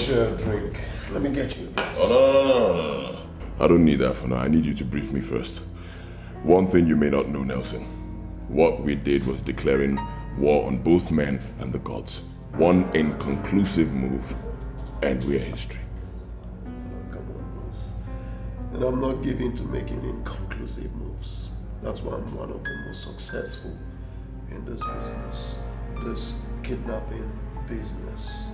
share a drink. Let me get you a glass. Oh, no. I don't need that for now. I need you to brief me first. One thing you may not know, Nelson. What we did was declaring war on both men and the gods. One inconclusive move, and we're history. Oh, come on, boss. And I'm not given to making inconclusive moves. That's why I'm one of the most successful in this business. This kidnapping business.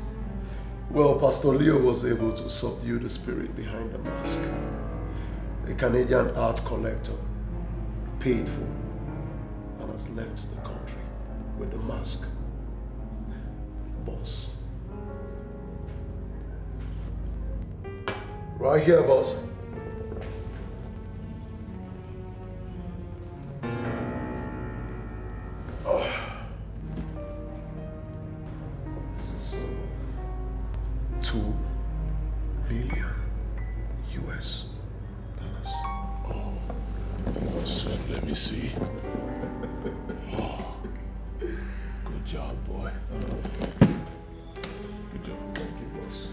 Well, Pastor Leo was able to subdue the spirit behind the mask. A Canadian art collector, paid for, and has left the country with the mask. Boss. Right here, boss. This is 2 million US dollars. Oh, son, let me see. Oh, good job, boy. Good job. Thank you, boss.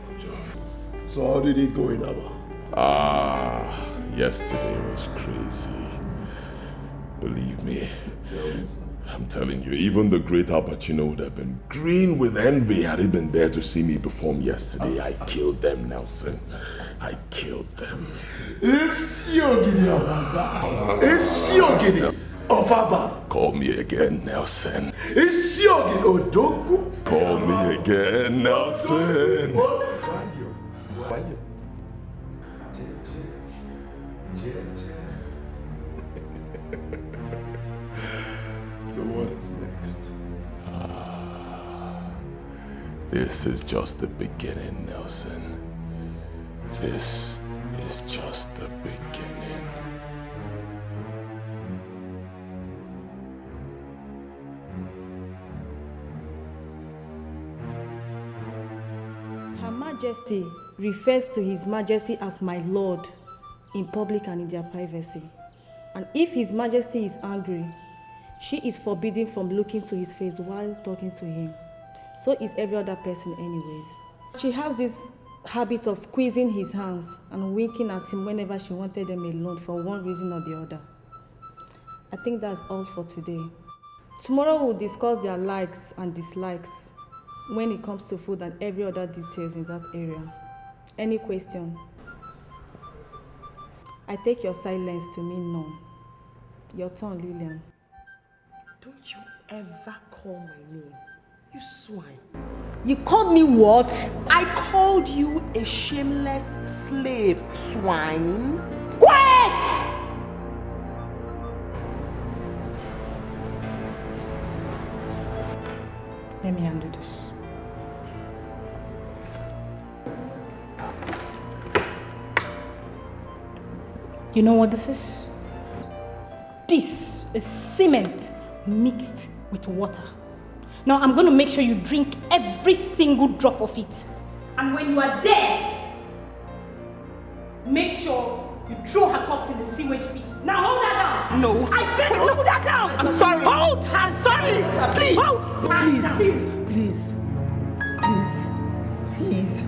Good job. So how did it go in Abba? Yesterday was crazy. Believe me. I'm telling you, even the great Al Pacino would have been green with envy had he been there to see me perform yesterday. I killed them, Nelson. I killed them. It's Yogini of Abba. It's Yogini of Abba. Call me again, Nelson. It's Yogini Odoku. Call me again, Nelson. So what is next? This is just the beginning, Nelson. This is just the beginning. Her Majesty refers to His Majesty as my Lord in public and in their privacy. And if His Majesty is angry, she is forbidden from looking to his face while talking to him. So is every other person anyways. She has this habit of squeezing his hands and winking at him whenever she wanted them alone for one reason or the other. I think that's all for today. Tomorrow we'll discuss their likes and dislikes when it comes to food and every other details in that area. Any question? I take your silence to mean none. Your turn, Lillian. Don't you ever call my name, you swine. You called me what? I called you a shameless slave, swine. Quiet! Let me handle this. You know what this is? This is cement mixed with water. Now I'm going to make sure you drink every single drop of it. And when you are dead, make sure you throw her corpse in the sewage pit. Now hold that down. No. I said hold that down. I'm sorry. Hold. I'm sorry. Please. Hold. Please.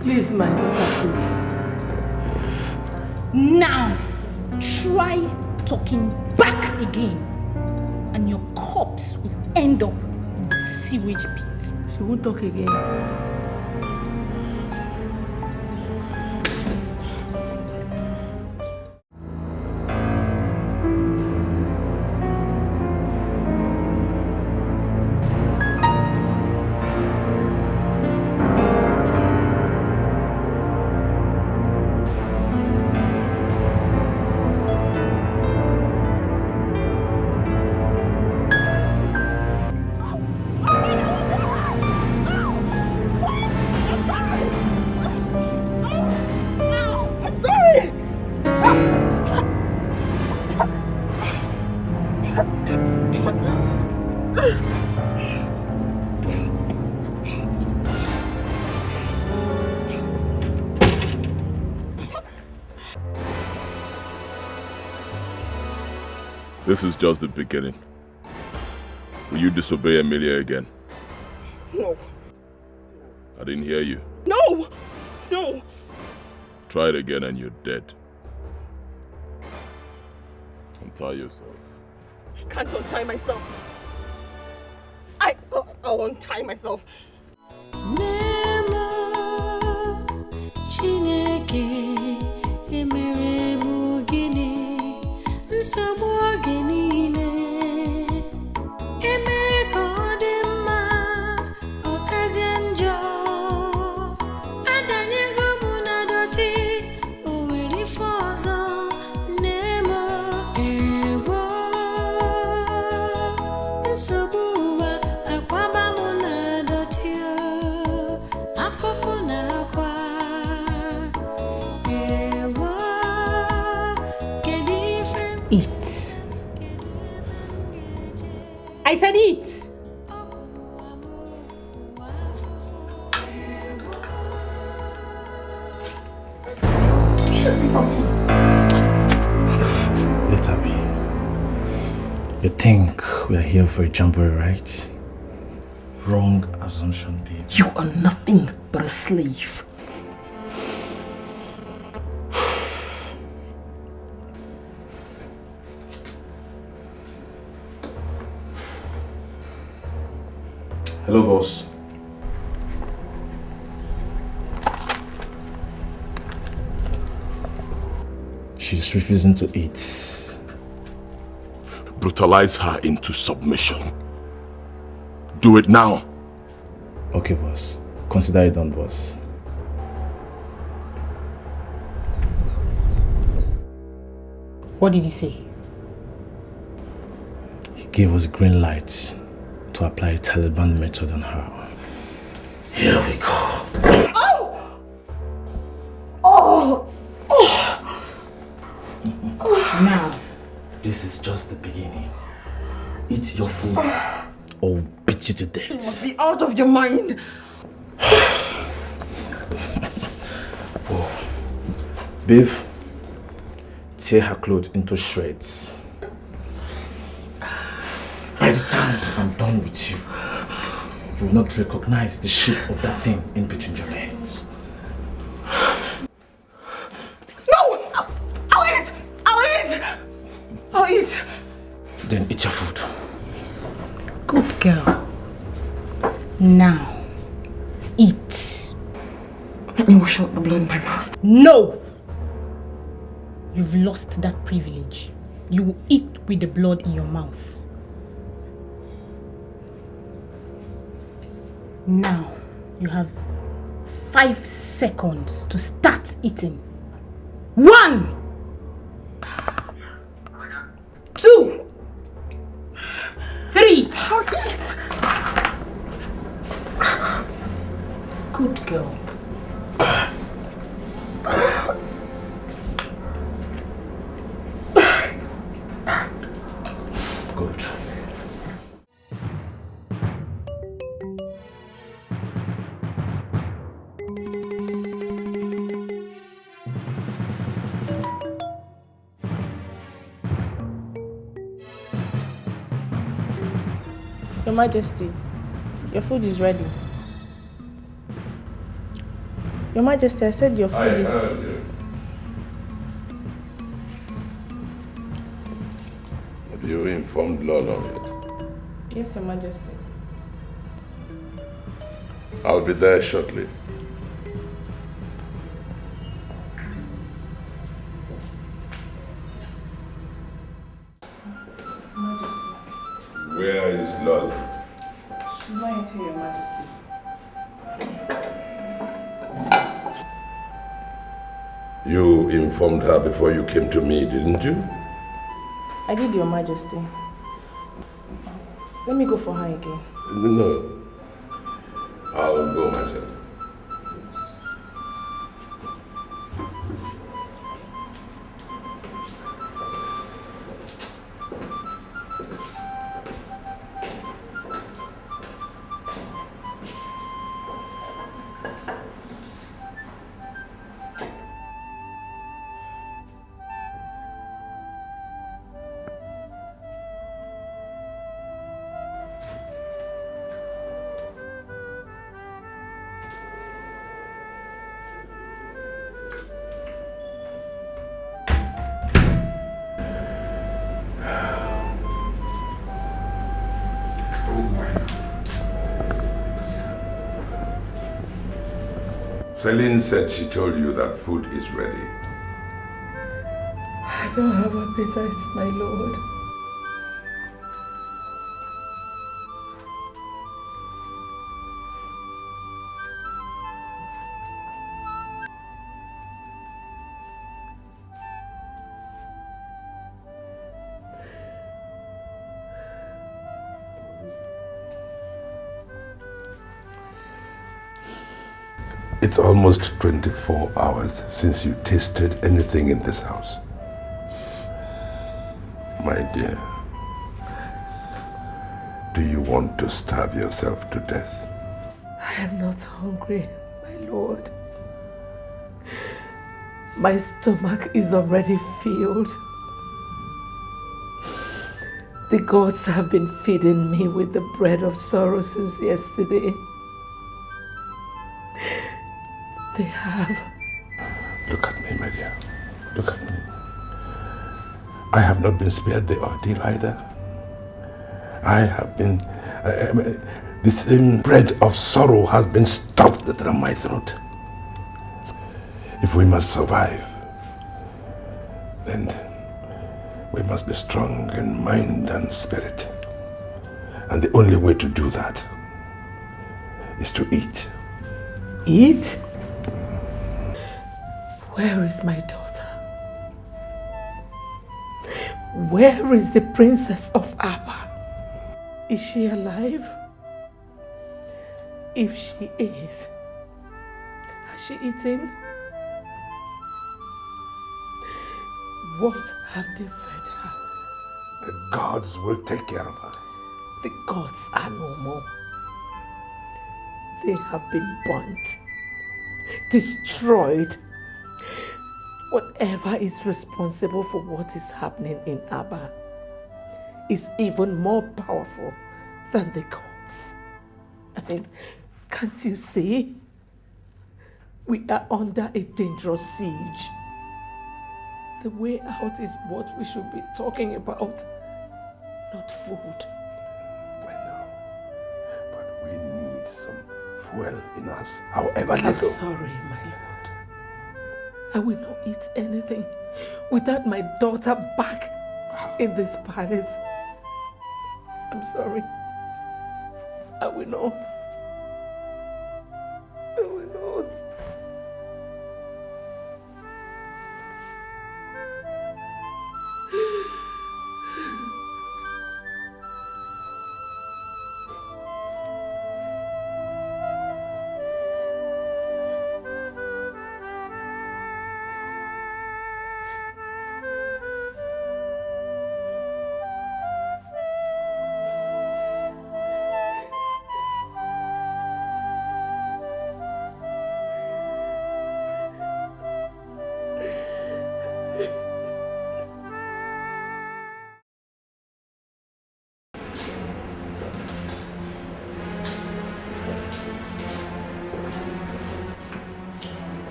Please, my daughter, please. Now, try talking back again. And your corpse will end up in the sewage pit. She won't talk again. This is just the beginning. Will you disobey Emilia again? No. I didn't hear you. No! No! Try it again and you're dead. Untie yourself. I can't untie myself. I'll untie myself. Eat. I said eat. Let her be. You think we are here for a jamboree, right? Wrong assumption, babe. You are nothing but a slave. Hello, boss. She's refusing to eat. Brutalize her into submission. Do it now. Okay, boss. Consider it done, boss. What did he say? He gave us green light to apply a Taliban method on her. Here we go. Now. This is just the beginning. Eat your food or we'll beat you to death. You must be out of your mind. Babe, tear her clothes into shreds. By the time I'm done with you, you will not recognize the shape of that thing in between your legs. No! I'll eat! I'll eat! I'll eat! Then eat your food. Good girl. Now, eat. Let me wash out the blood in my mouth. No! You've lost that privilege. You will eat with the blood in your mouth. Now, you have 5 seconds to start eating. 1, 2, 3. I'll eat! Good girl. Good. Your Majesty, your food is ready. Your Majesty, I said your food is... Have you informed Lolo yet? Yes, Your Majesty. I'll be there shortly. Majesty. Where is Lolo? She's not yet here, Your Majesty. You informed her before you came to me, didn't you? I did, Your Majesty. Let me go for her again. No. I'll go myself. Celine said she told you that food is ready. I don't have appetite, my lord. It's almost 24 hours since you tasted anything in this house. My dear, do you want to starve yourself to death? I am not hungry, my lord. My stomach is already filled. The gods have been feeding me with the bread of sorrow since yesterday. They have. Look at me, my dear. Look at me. I have not been spared the ordeal either. I have been... the same bread of sorrow has been stuffed down my throat. If we must survive, then we must be strong in mind and spirit. And the only way to do that is to eat. Eat? Where is my daughter? Where is the princess of Abba? Is she alive? If she is, has she eaten? What have they fed her? The gods will take care of her. The gods are no more. They have been burnt, destroyed. Whatever is responsible for what is happening in Abba is even more powerful than the gods. I mean, can't you see? We are under a dangerous siege. The way out is what we should be talking about, not food. I know, but we need some fuel in us, however little. I'm sorry, my lord. I will not eat anything without my daughter back in this palace. I'm sorry. I will not. I will not.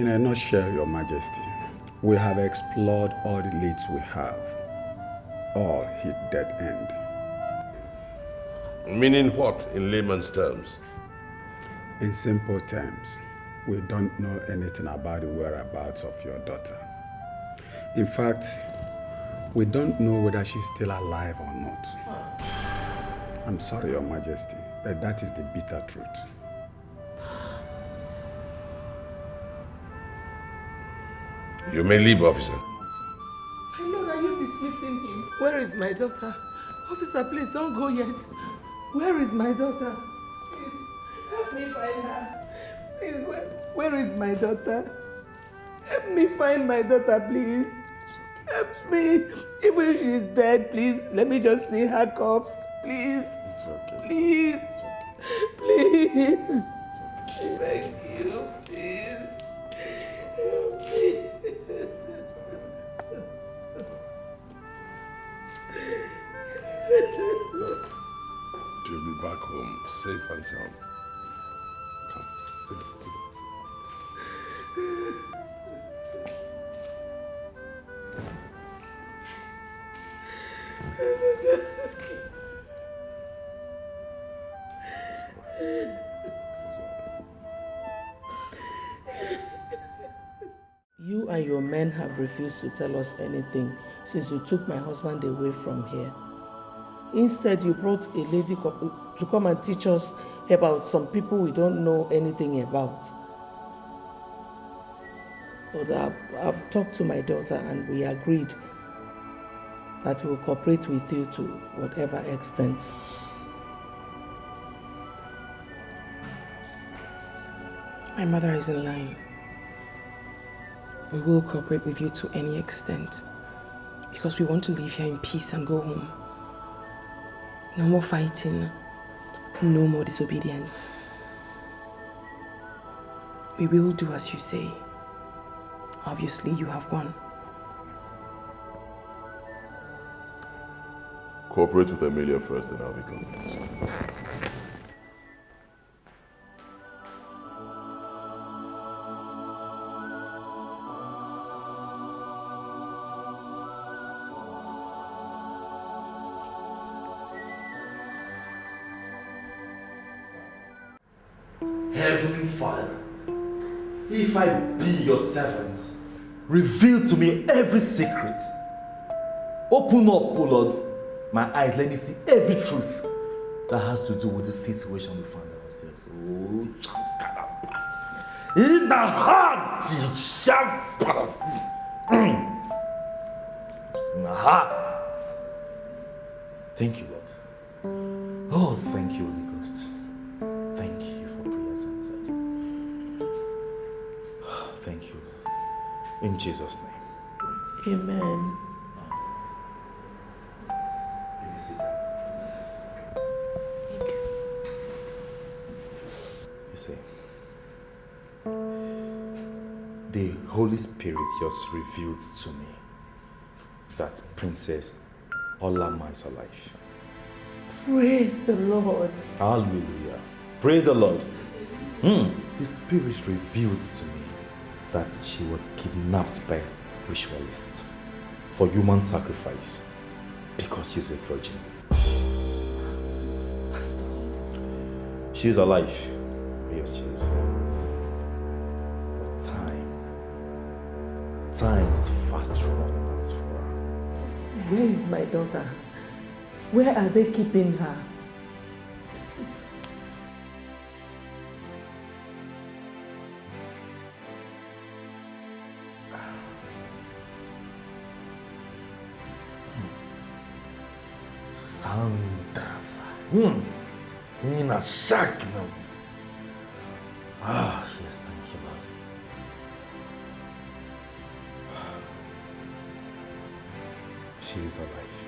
In a nutshell, Your Majesty, we have explored all the leads we have. All hit dead end. Meaning what, in layman's terms? In simple terms, we don't know anything about the whereabouts of your daughter. In fact, we don't know whether she's still alive or not. I'm sorry, Your Majesty, but that is the bitter truth. You may leave, officer. My lord, are you dismissing him? Where is my daughter? Officer, please don't go yet. Where is my daughter? Please, help me find her. Please, where is my daughter? Help me find my daughter, please. Help me. Even if she's dead, please, let me just see her corpse. Please. It's okay. Please. It's okay. Please. Thank you. Please. Help me. You'll be back home, safe and sound. Come, sit down. You and your men have refused to tell us anything since you took my husband away from here. Instead, you brought a lady to come and teach us about some people we don't know anything about. But I've talked to my daughter and we agreed that we'll cooperate with you to whatever extent. My mother is in line. We will cooperate with you to any extent because we want to live here in peace and go home. No more fighting, no more disobedience. We will do as you say. Obviously, you have won. Cooperate with Emilia first and I'll be convinced. Heavenly Father, if I be your servant, reveal to me every secret. Open up, O Lord, my eyes, let me see every truth that has to do with the situation we find ourselves. Oh, Chankarabat. In the heart, in the heart. Thank you, Lord. Oh, thank you, Holy Ghost. Thank you for prayers answered. Thank you. In Jesus' name. Amen. Let me sit down. You see, the Holy Spirit just revealed to me that Princess Olama is alive. Praise the Lord. Hallelujah. Praise the Lord. The Spirit revealed to me that she was kidnapped by ritualists for human sacrifice because she's a virgin. She is alive. Yes, she is. But time is fast running out for her. Where is my daughter? Where are they keeping her? Please. Sandrava. Nina Shaknam. Ah, yes, thank you, Lord. She is alive.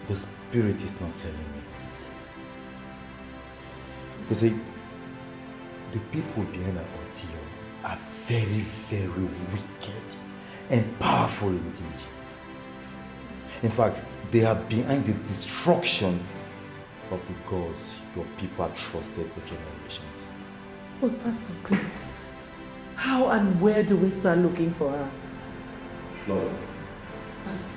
The Spirit is not telling me. You see, the people behind our ordeal are very, very wicked and powerful indeed. In fact, they are behind the destruction of the gods your people have trusted for generations. But Pastor, please, How and where do we start looking for her? Lord, Pastor.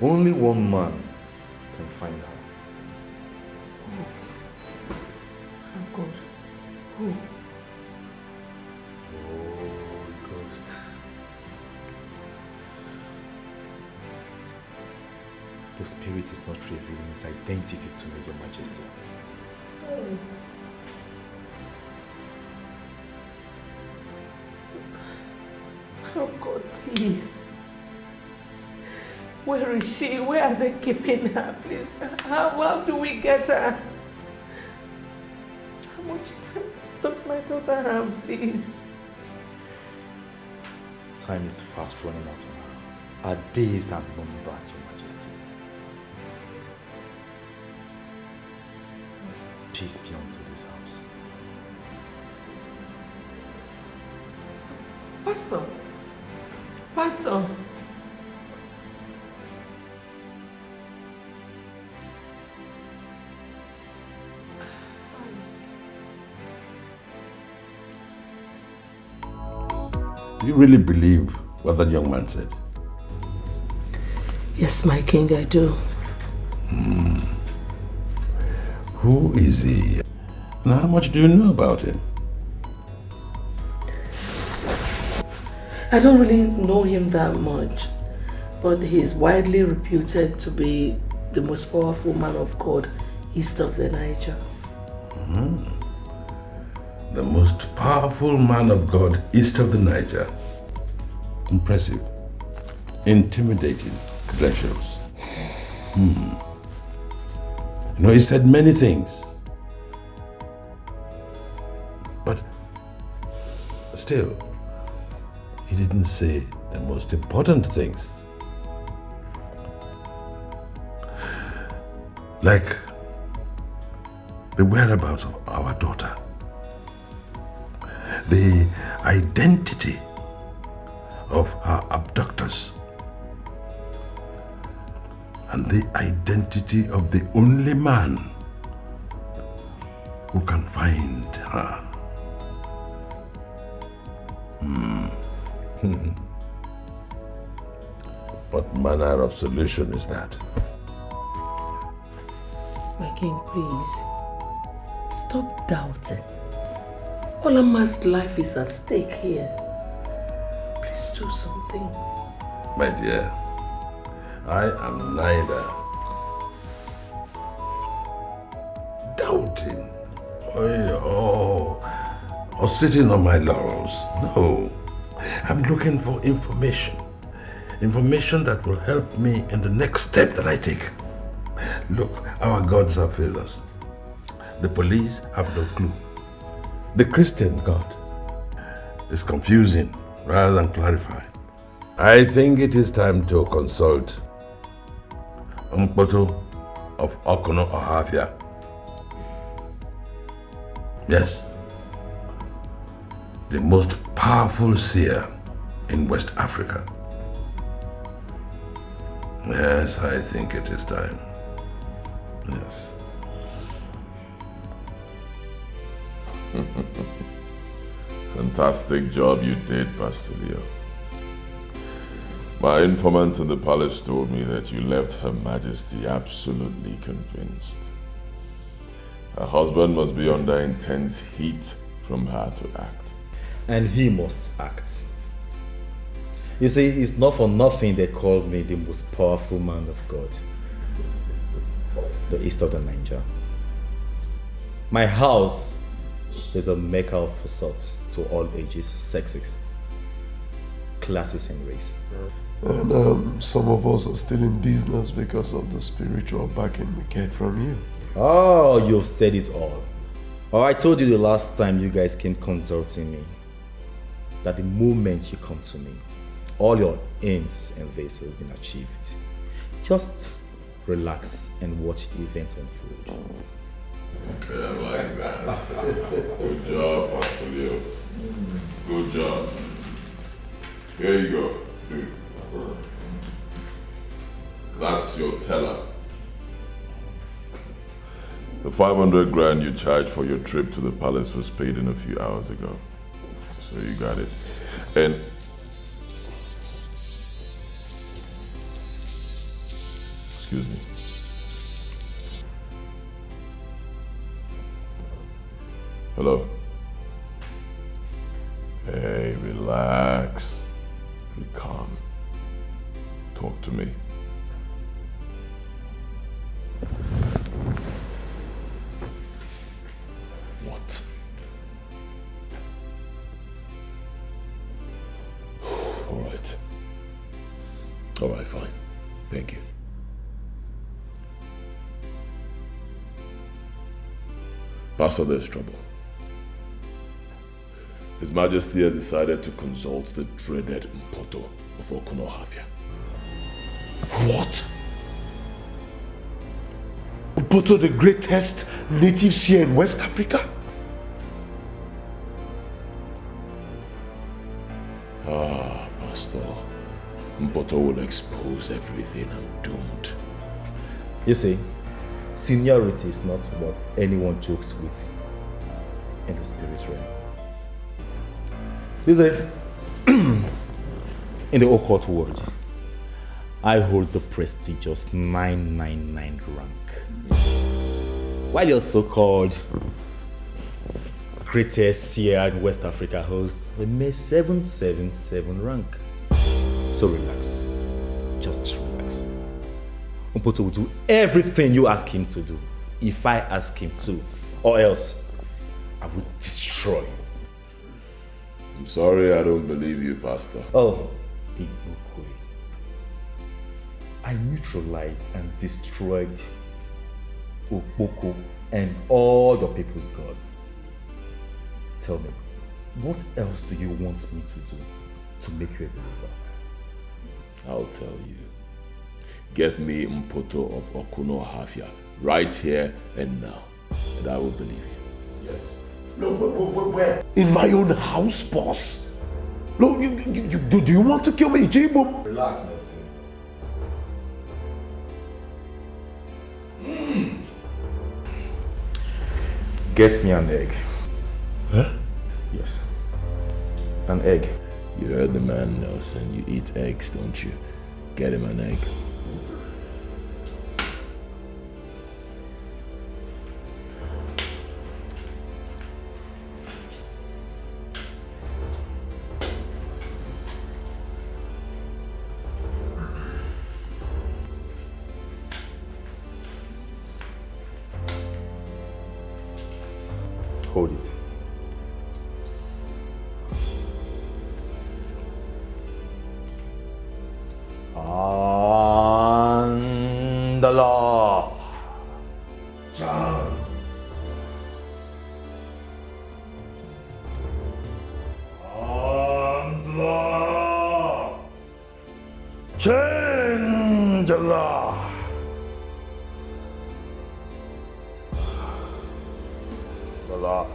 only one man can find her. Oh God. Who? Holy Ghost. The spirit is not revealing its identity to me, Your Majesty. Oh God, please. Where is she? Where are they keeping her? Please. How do we get her? How much time does my daughter have, please? Time is fast running out on her. Our days are numbered, Your Majesty. Peace be unto this house. Pastor. Pastor. Do you really believe what that young man said? Yes, my king, I do. Who is he? And how much do you know about him? I don't really know him that much, but he's widely reputed to be the most powerful man of God east of the Niger. The most powerful man of God east of the Niger. Impressive. Intimidating credentials. You know, he said many things. But still, he didn't say the most important things. Like the whereabouts of our daughter. The identity of her abductors. And the identity of the only man who can find her. What manner of solution is that? My king, please, stop doubting. Olama's life is at stake here. Please do something. My dear, I am neither doubting or sitting on my laurels. No, I'm looking for information. Information that will help me in the next step that I take. Look, our gods have failed us. The police have no clue. The Christian God is confusing rather than clarifying. I think it is time to consult Mpoto of Okono Ohafia. Yes, the most powerful seer in West Africa. Yes, I think it is time. Yes. Fantastic job you did, Pastor Leo. My informant in the palace told me that you left Her Majesty absolutely convinced. Her husband must be under intense heat from her to act. And he must act. You see, it's not for nothing they call me the most powerful man of God. The east of the Niger. My house is a mecca of sorts to all ages, sexes, classes and race. And some of us are still in business because of the spiritual backing we get from you. Oh, you've said it all. Oh, I told you the last time you guys came consulting me that the moment you come to me, all your ends and this has been achieved. Just relax and watch events unfold. Okay, I like that. Good job, Pastor Leo. Good job. Here you go, dude. That's your teller. The 500 grand you charged for your trip to the palace was paid in a few hours ago. So you got it. And excuse me. Hello? Hey, relax. Be calm. Talk to me. What? All right, fine. Thank you. Pastor, there's trouble. His Majesty has decided to consult the dreaded Mpoto of Okunohafia. What? Mpoto, the greatest natives here in West Africa? Ah, Pastor. Mpoto will expose everything. I'm doomed. You see, seniority is not what anyone jokes with in the spirit realm. You see, in the occult world, I hold the prestigious 999 rank. While your so-called greatest seer in West Africa holds a mere 777 rank. So relax. Just relax. Mpoto will do everything you ask him to do, if I ask him to, or else I will destroy you. I'm sorry, I don't believe you, Pastor. Oh, Igbokwe. I neutralized and destroyed Okpoko and all your people's gods. Tell me, what else do you want me to do to make you a believer? I'll tell you. Get me Mpoto of Okunohafia right here and now, and I will believe you. Yes. Look, where? In my own house, boss? Look, do you want to kill me, Jibo? Relax, Nelson. Get me an egg. Huh? Yes. An egg. You heard the man, Nelson. You eat eggs, don't you? Get him an egg. Hold it. And the law. John. And the law. Change the law. The law.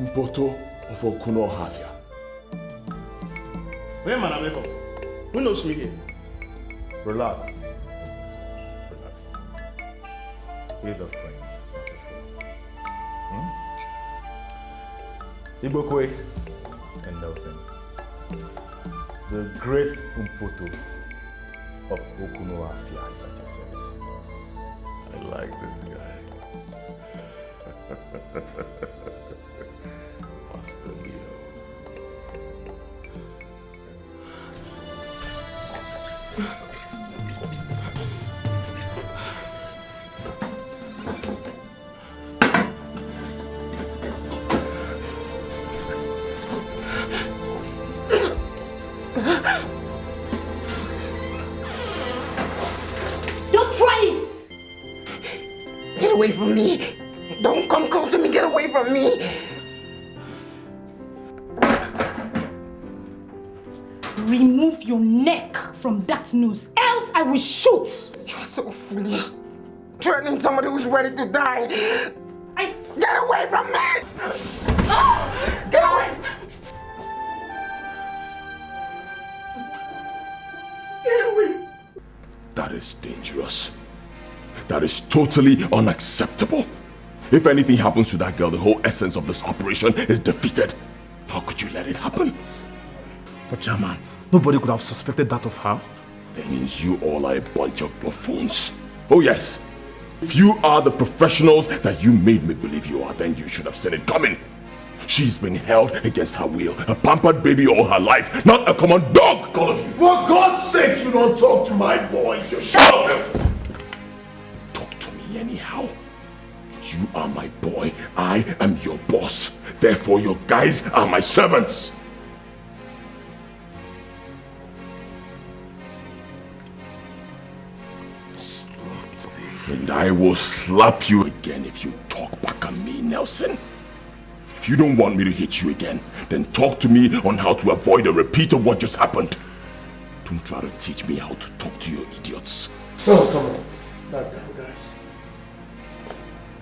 Mpoto of Okunohafia. Where man am I? Who knows me here? Relax. Relax. He's a friend, not a fool. Igbokwe and Nelson. The great Umpoto of Okunoafia is at your service. I like this guy. Pastor Leo. Don't try it! Get away from me! Don't come close to me! Get away from me! Remove your neck from that noose, else I will shoot! You're so foolish. Threatening somebody who's ready to die. Get away from me! Get away! Get away! That is dangerous. That is totally unacceptable. If anything happens to that girl, the whole essence of this operation is defeated. How could you let it happen? But Chairman, nobody could have suspected that of her. That means you all are a bunch of buffoons. Oh yes. If you are the professionals that you made me believe you are, then you should have seen it coming. She's been held against her will, a pampered baby all her life, not a common dog, all of you. For God's sake, you don't talk to my boys. You shut up, Nelson. Talk to me anyhow. You are my boy, I am your boss. Therefore, your guys are my servants. Slapped me. And I will slap you again if you talk back at me, Nelson. If you don't want me to hit you again, then talk to me on how to avoid a repeat of what just happened. Don't try to teach me how to talk to your idiots. Oh, come on. Back down, guys.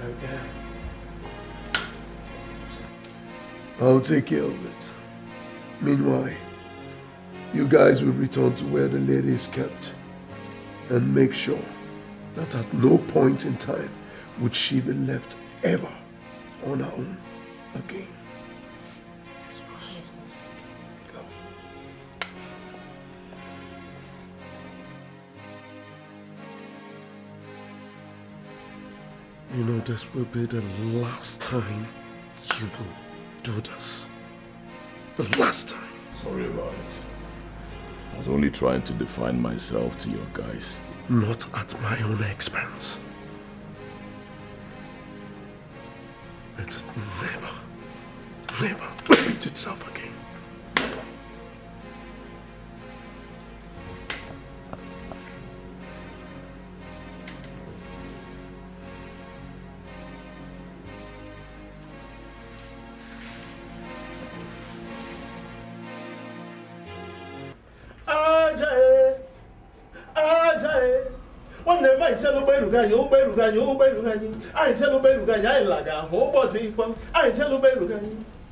Okay. I'll take care of it. Meanwhile, you guys will return to where the lady is kept and make sure that at no point in time would she be left ever on her own again. Yes, boss. Go. You know, this will be the last time you will do this. The last time. Sorry about it. I was only trying to define myself to your guys. Not at my own expense. Let it never repeat itself again.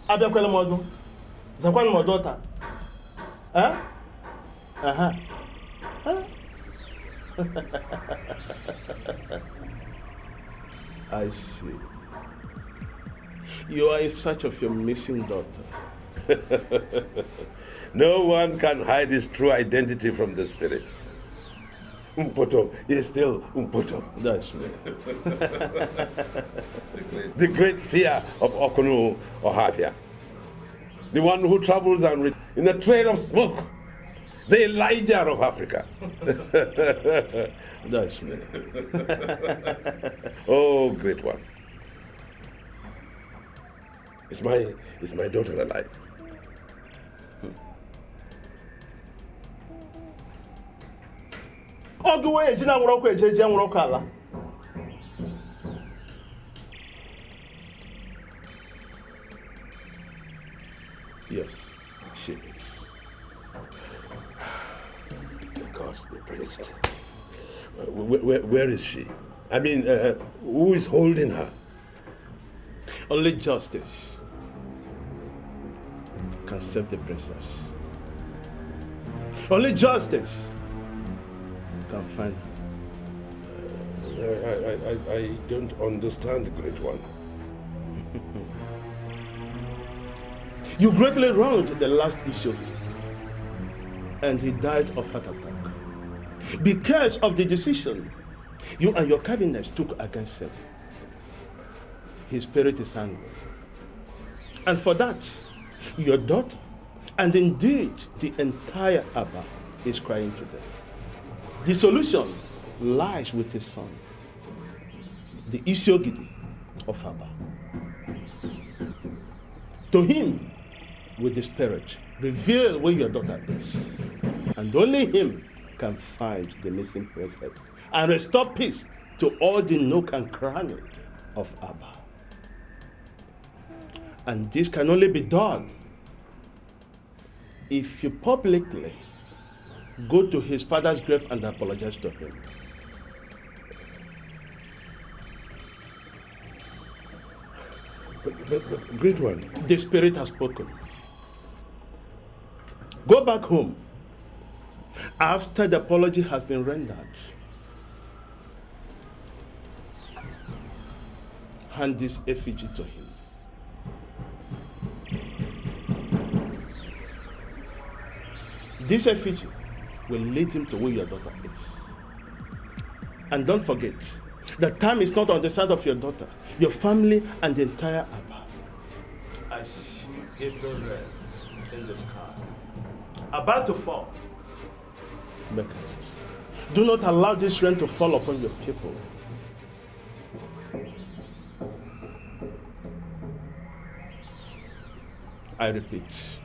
Abịakwala m ọdụ. Zakwanụ m ọdụ taa. I see. You are in search of your missing daughter. No one can hide his true identity from the spirit. Umpoto is still Umpoto. That's me. The great seer of Okunu Ohaneze. The one who travels and in a trail of smoke. The Elijah of Africa. That's me. Oh, great one. Is my daughter alive? Ọgụ wee eji na nwụrụ ọkụ eji nwụrụ ọkụ ala. Yes, she is. The gods be praised. Where is she? I mean, who is holding her? Only justice can save the princess. Only justice can find her. I don't understand, Great One. You greatly wronged the last issue, and he died of heart attack because of the decision you and your cabinet took against him. His spirit is angry, and for that, your daughter, and indeed the entire Abba, is crying today. The solution lies with his son, the Isiogidi of Abba. To him, with the spirit, reveal where your daughter is, and only him can find the missing princess and restore peace to all the nook and cranny of Abba. And this can only be done if you publicly go to his father's grave and apologize to him. But Great One. The spirit has spoken. Go back home after the apology has been rendered. Hand this effigy to him. This effigy will lead him to where your daughter is. And don't forget, the time is not on the side of your daughter, your family, and the entire Abba. I see a red in the sky, about to fall. Make haste. Do not allow this rain to fall upon your people. I repeat,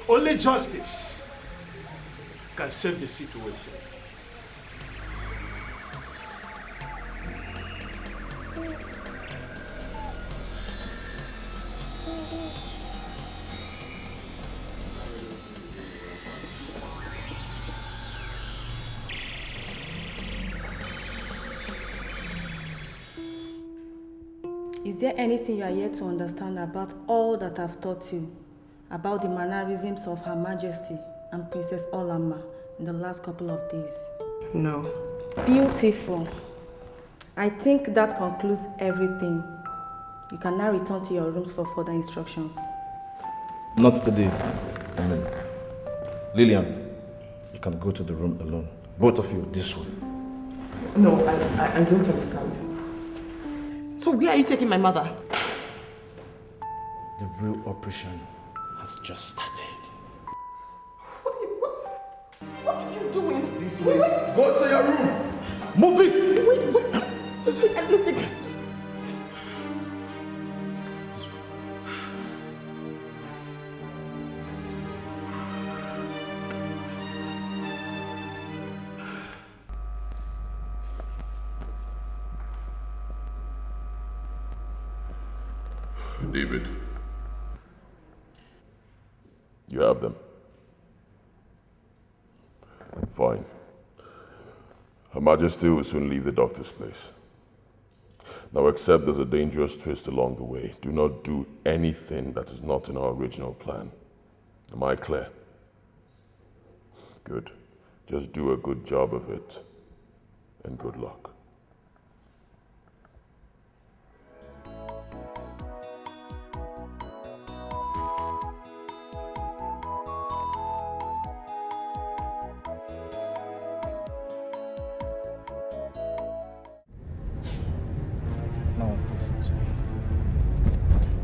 only justice can save the situation. Is there anything you are yet to understand about all that I've taught you, about the mannerisms of Her Majesty and Princess Olamma in the last couple of days? No. Beautiful. I think that concludes everything. You can now return to your rooms for further instructions. Not today. Lillian, you can go to the room alone. Both of you, this way. No, I don't understand. So where are you taking my mother? The real operation has just started. What are you doing? This way. Go to your room. Move it. Wait. Just wait and listen. David, you have them. Fine. Her Majesty will soon leave the doctor's place. Now, except there's a dangerous twist along the way, do not do anything that is not in our original plan. Am I clear? Good. Just do a good job of it, and good luck.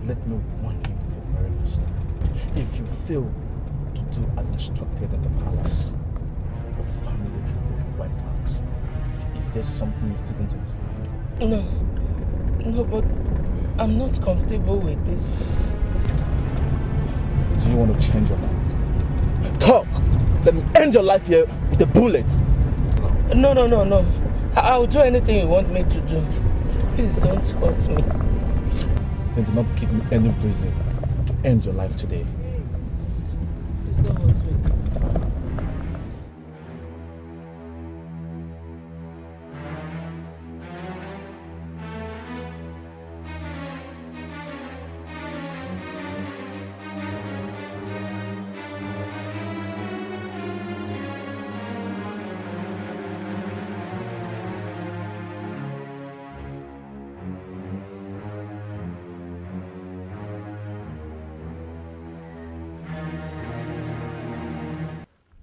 Let me warn you for the very last time. If you fail to do as instructed at the palace, your family will be wiped out. Is there something you still don't understand? No, but I'm not comfortable with this. Do you want to change your mind? Talk! Let me end your life here with a bullet. No. I'll do anything you want me to do. Please don't hurt me. Then do not give me any reason to end your life today. Please don't hurt me.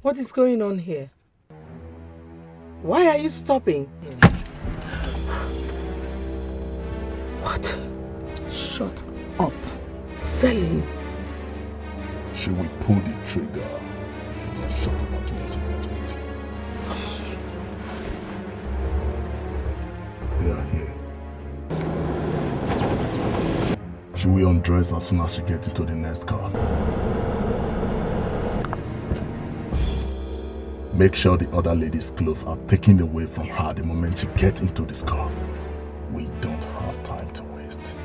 What is going on here? Why are you stopping? What? Shut Up. Selling. She will pull the trigger if you don't shut up at once, Your Majesty. They are here. She will undress as soon as she gets into the next car. Make sure the other lady's clothes are taken away from her the moment you get into this car. We don't have time to waste.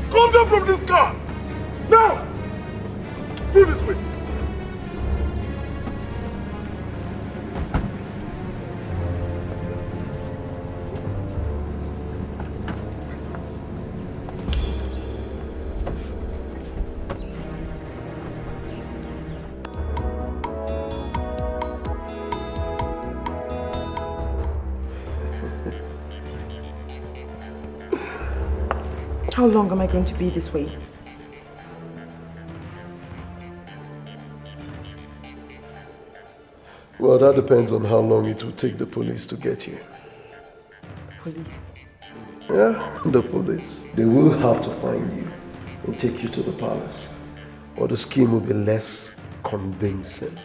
Come down from this car! Now! Through this way! How long am I going to be this way? Well, that depends on how long it will take the police to get you. Police? Yeah, the police. They will have to find you and take you to the palace, or the scheme will be less convincing.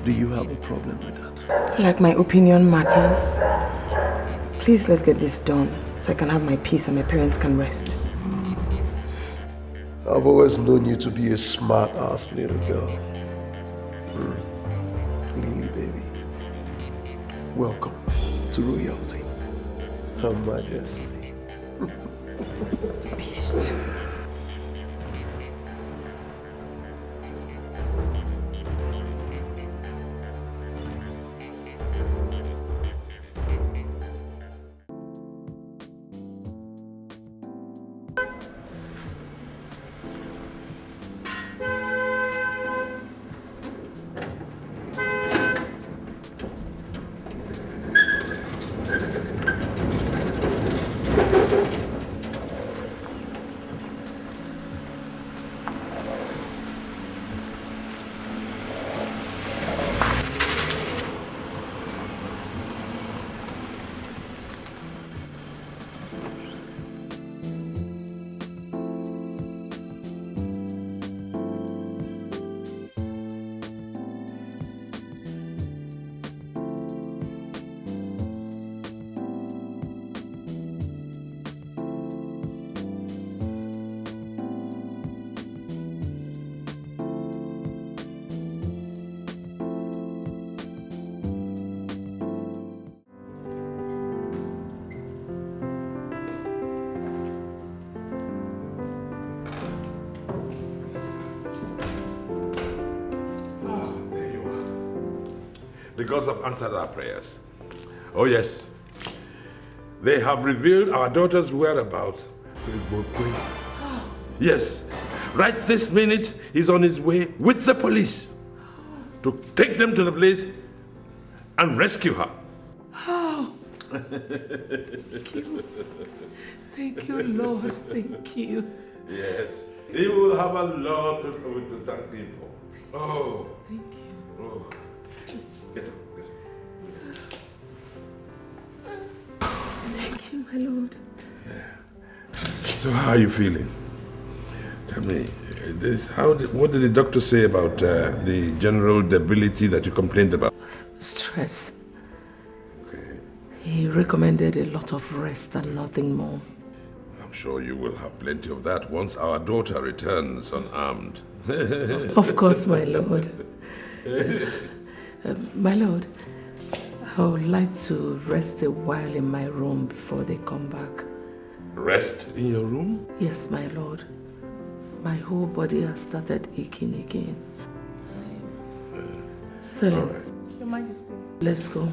Do you have a problem with that? Like my opinion matters. Please, let's get this done so I can have my peace and my parents can rest. I've always known you to be a smart-ass little girl. Lily, baby. Welcome to royalty. Her Majesty. Beast. The gods have answered our prayers. Oh yes. They have revealed our daughter's whereabouts to Igbokwe. Yes. Right this minute, he's on his way with the police to take them to the place and rescue her. Oh. Thank you. Thank you, Lord. Thank you. Yes. He will have a lot to thank him for. Oh. Thank you. Oh. Get up, get up. Thank you, my Lord. Yeah. So how are you feeling? Tell me, what did the doctor say about the general debility that you complained about? Stress. Okay. He recommended a lot of rest and nothing more. I'm sure you will have plenty of that once our daughter returns unarmed. Of course, my Lord. My Lord, I would like to rest a while in my room before they come back. Rest in your room? Yes, my Lord. My whole body has started aching again. Selim, Right. Your Majesty. Let's go.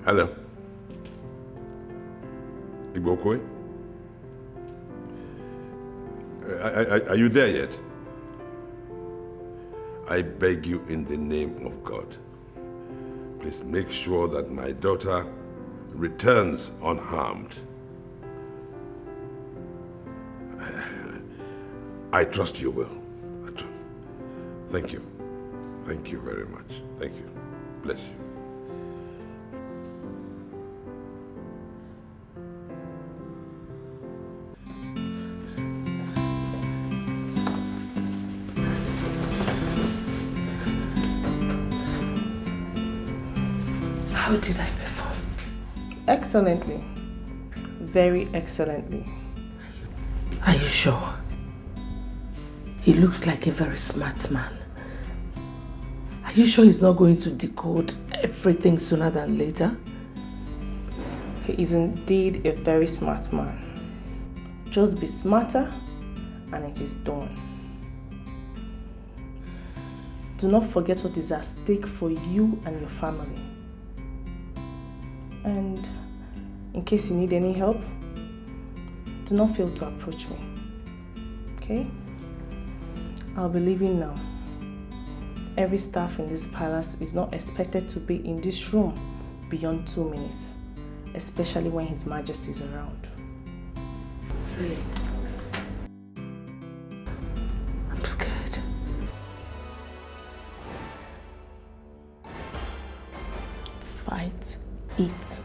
Hello. Igbokwe? Are you there yet? I beg you in the name of God, please make sure that my daughter returns unharmed. I trust you will. Thank you. Thank you very much. Thank you. Bless you. How did I perform? Excellently. Very excellently. Are you sure? He looks like a very smart man. Are you sure he's not going to decode everything sooner than later? He is indeed a very smart man. Just be smarter and it is done. Do not forget what is at stake for you and your family. And in case you need any help, do not fail to approach me. Okay? I'll be leaving now. Every staff in this palace is not expected to be in this room beyond 2 minutes, especially when His Majesty is around. Silly. I'm scared. Fight it.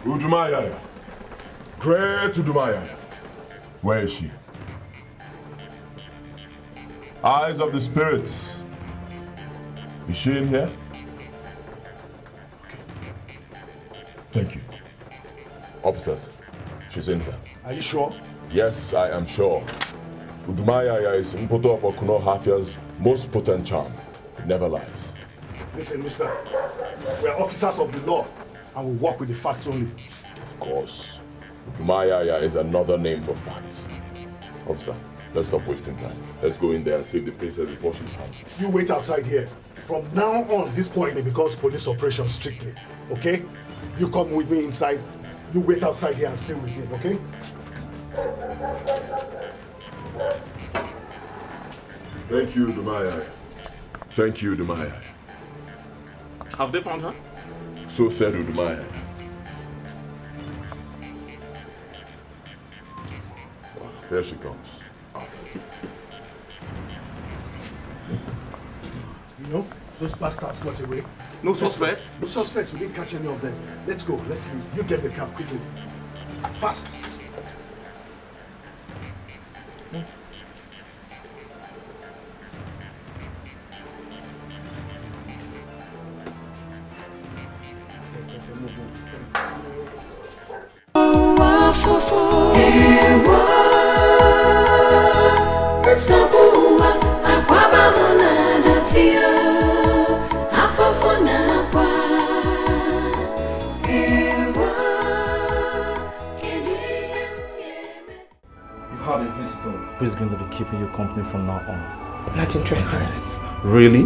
Udumaya. Great Udumaya. Where is she? Eyes of the spirits. Is she in here? Thank you. Officers, she's in here. Are you sure? Yes, I am sure. Udumaya is Mpoto of Okuno Hafia's most potent charm. It never lies. Listen, mister. We are officers of the law and we work with the facts only. Of course. Udumaya is another name for facts. Officer, let's stop wasting time. Let's go in there and save the princess before she's harmed. You wait outside here. From now on, this point it becomes police operation strictly. Okay? You come with me inside. You wait outside here and stay with him, okay? Thank you, Udumaya. Thank you, Udumaya. Have they found her? So said Udumaya. Here she comes. You know, those bastards got away. No suspects? No suspects. We didn't catch any of them. Let's go. Let's leave. You get the car quickly. Fast. Who's going to be keeping you company from now on? Not interested. Really?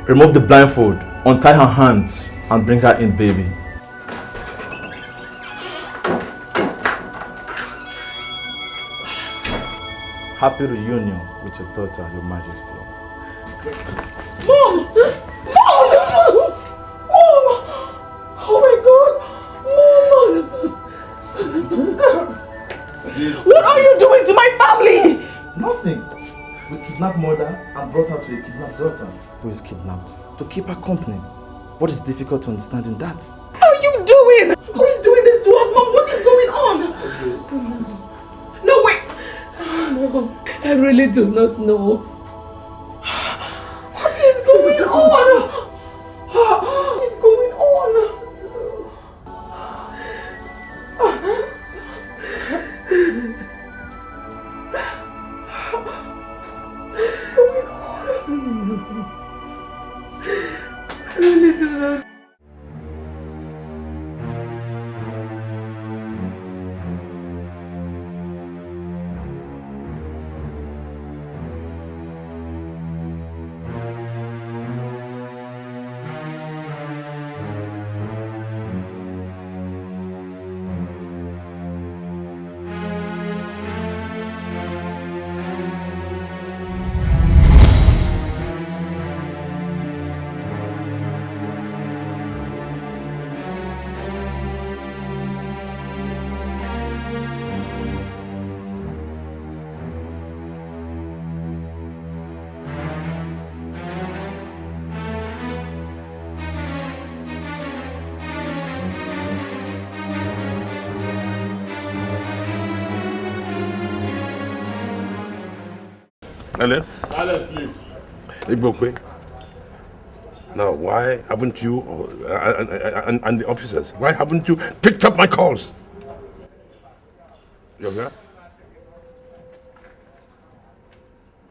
Remove the blindfold, untie her hands, and bring her in, baby. Happy reunion with your daughter, Your Majesty. Mom! Mom! Mom! Oh my God! Mom! What are you doing to my family? Nothing. We kidnapped mother and brought her to a kidnapped daughter. Who is kidnapped? To keep her company. What is difficult to understand in that? How are you doing? Who is doing this to us, Mom? What is going on? No, wait! No, I really do not know. What is going on? What is going on? Hello? Silence, please. Igbokwe. Now, why haven't you, and the officers, why haven't you picked up my calls? Yoga?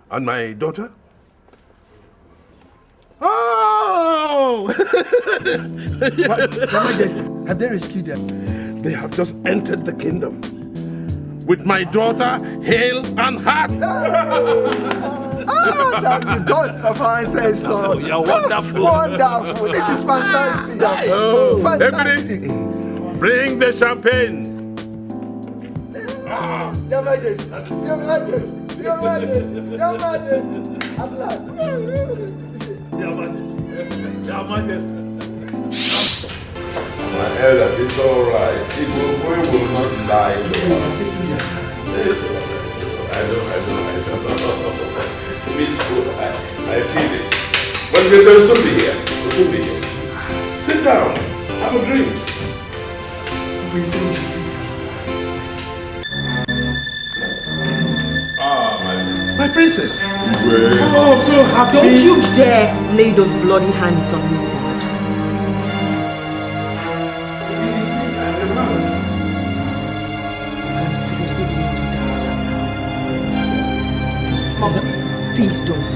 And my daughter? Oh! Your Majesty, have they rescued them? They have just entered the kingdom with my daughter, hale and heart. Thank you, gods of our ancestors. Oh, you're wonderful. Wonderful. This is fantastic. Oh, Fantastic. Ebony, bring the champagne. Your Majesty, Your Majesty, Your Majesty, Your Majesty. Abba. Your Majesty. Your Majesty. My elders, it's all right. Igbokwe will not die. I don't. Me too. I feel it. But we'll soon be here. We'll soon be here. Sit down. Have a drink. My princess. Oh, I'm so happy. Don't you dare lay those bloody hands on me, Dad. I'm seriously going to doubt that now. Mom, please don't.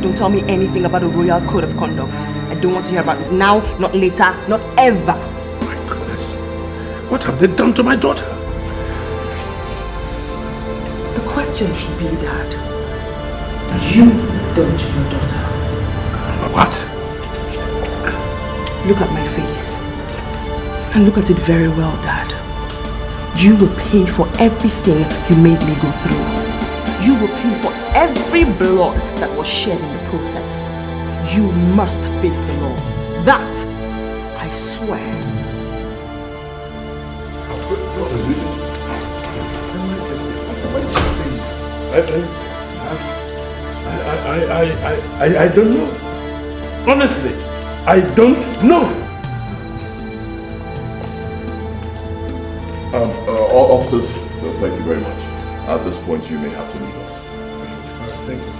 Don't tell me anything about a royal code of conduct. I don't want to hear about it now, not later, not ever. My goodness. What have they done to my daughter? The question should be, Dad, you done to your daughter. What? Look at my face. And look at it very well, Dad. You will pay for everything you made me go through. You will pay for every blood that was shed in the process. You must face the law. That, I swear. What is it? What did she say? I don't know. Honestly, I don't know. Officers, thank you very much. At this point, you may have to leave us. Thank you.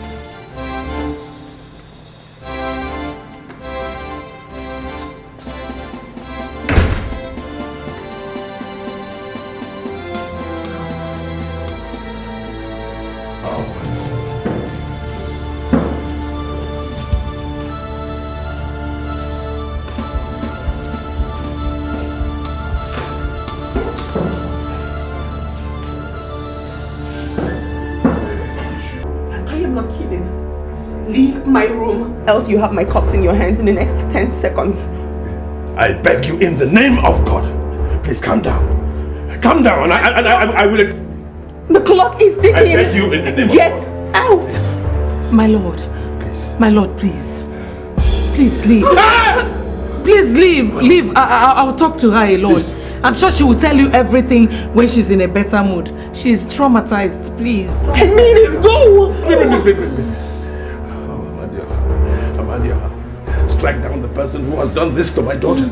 My room, else you have my cups in your hands in the next 10 seconds. I beg you in the name of God, please calm down. Calm down, and I will... The clock is ticking. I beg you in the name Get of God. out. My lord. Please. My lord, please. Please leave. Please leave. Leave. I'll talk to her, lord. Please. I'm sure she will tell you everything when she's in a better mood. She's traumatized, please. I mean it, go! Wait. Strike down the person who has done this to my daughter.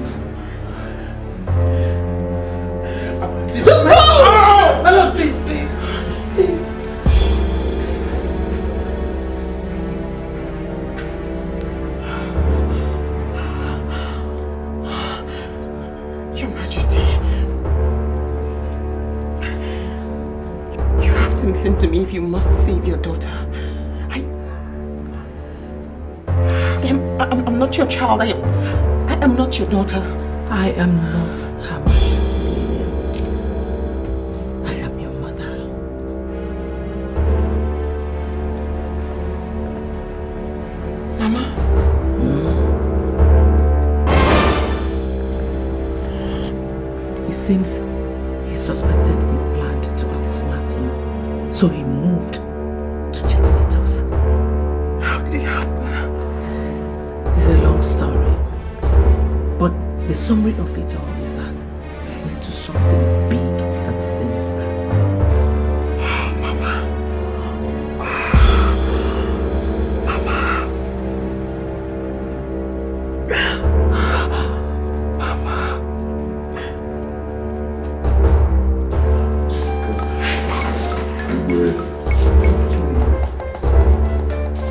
Just go! My lord, please. Your Majesty, you have to listen to me if you must save your daughter. I'm not your child. am not your daughter. I am not Her Majesty Lillian. I am your mother. Mama? It seems he suspected we planned to outsmart him. So he moved to checkmate us. How did it happen? It's a long story. But the summary of it all is that we're into something big and sinister. Mama. Mama.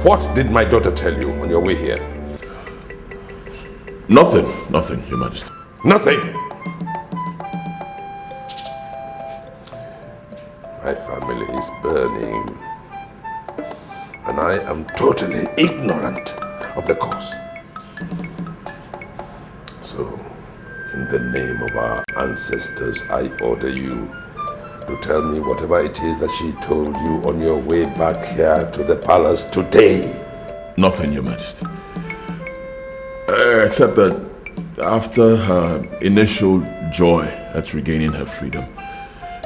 What did my daughter tell you on your way here? Nothing, Your Majesty. Nothing! My family is burning. And I am totally ignorant of the cause. So, in the name of our ancestors, I order you to tell me whatever it is that she told you on your way back here to the palace today. Nothing, Your Majesty. Except that after her initial joy at regaining her freedom,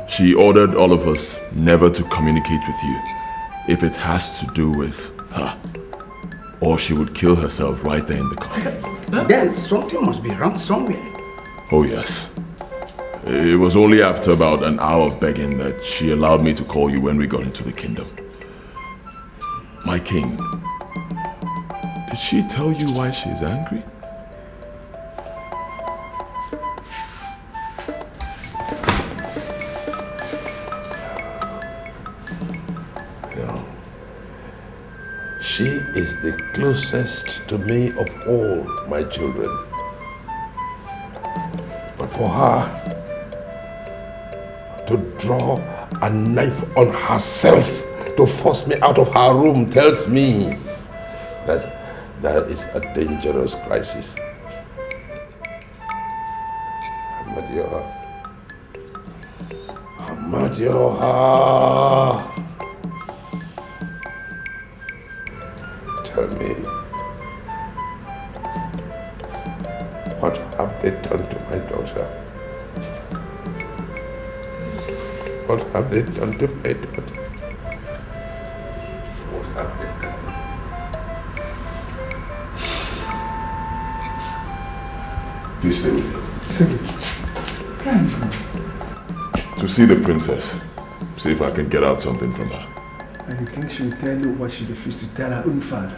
she ordered all of us never to communicate with you if it has to do with her, or she would kill herself right there in the car. Then something must be wrong somewhere. Oh yes. It was only after about an hour of begging that she allowed me to call you when we got into the kingdom. My king, did she tell you why she's angry? She is the closest to me of all my children. But for her to draw a knife on herself to force me out of her room tells me that there is a dangerous crisis. Amadioha. Tell me, what have they done to my daughter? What have they done to my daughter? What have they done? Please stay with me. Stay. To see the princess. See if I can get out something from her. And you think she'll tell you what she refused to tell her own father?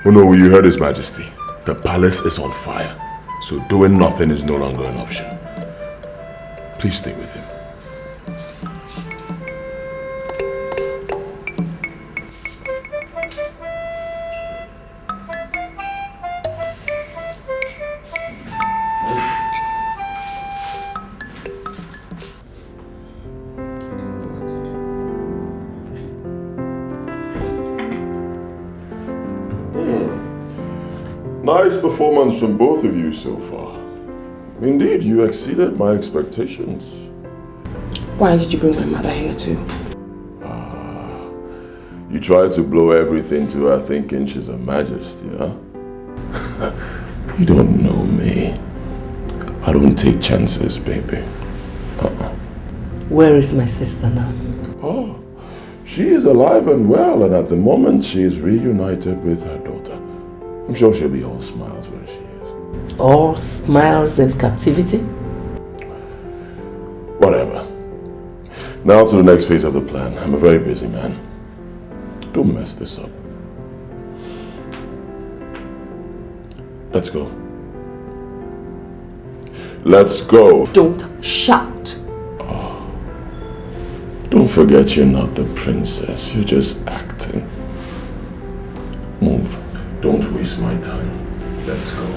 Oh no, you heard His Majesty. The palace is on fire, so doing nothing is no longer an option. Please stay with him. Nice performance from both of you so far. Indeed, you exceeded my expectations. Why did you bring my mother here too? You tried to blow everything to her thinking she's a majesty, huh? You don't know me. I don't take chances, baby. Where is my sister now? Oh, she is alive and well, and at the moment she is reunited with her daughter. I'm sure she'll be all smiles where she is. All smiles and captivity? Whatever. Now to the next phase of the plan. I'm a very busy man. Don't mess this up. Let's go. Let's go. Don't shout. Oh. Don't forget you're not the princess. You're just acting. Move. Don't waste my time. Let's go.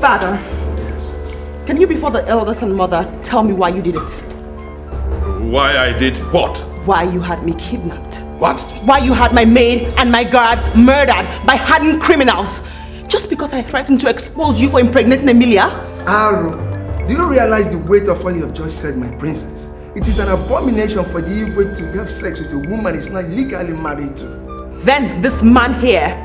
Father, can you before the elders and mother tell me why you did it? Why I did what? Why you had me kidnapped. What? Why you had my maid and my guard murdered by hardened criminals. Just because I threatened to expose you for impregnating Emilia? Aro, do you realize the weight of what you have just said, my princess? It is an abomination for the Igbo to have sex with a woman he's not legally married to. Then this man here,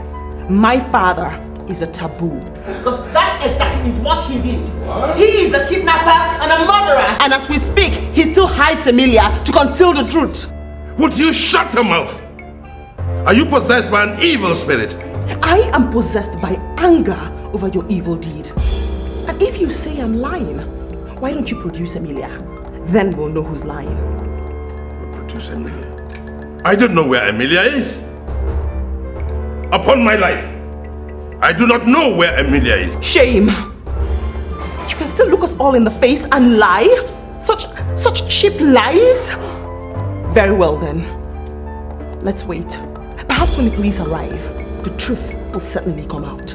my father, is a taboo. Because that exactly is what he did. What? He is a kidnapper and a murderer. And as we speak, he still hides Emilia to conceal the truth. Would you shut your mouth? Are you possessed by an evil spirit? I am possessed by anger over your evil deed. And if you say I'm lying, why don't you produce Emilia? Then we'll know who's lying. Produce Emilia? I don't know where Emilia is. Upon my life, I do not know where Emilia is. Shame. You can still look us all in the face and lie? Such cheap lies? Very well then. Let's wait. Perhaps when the police arrive, the truth will certainly come out.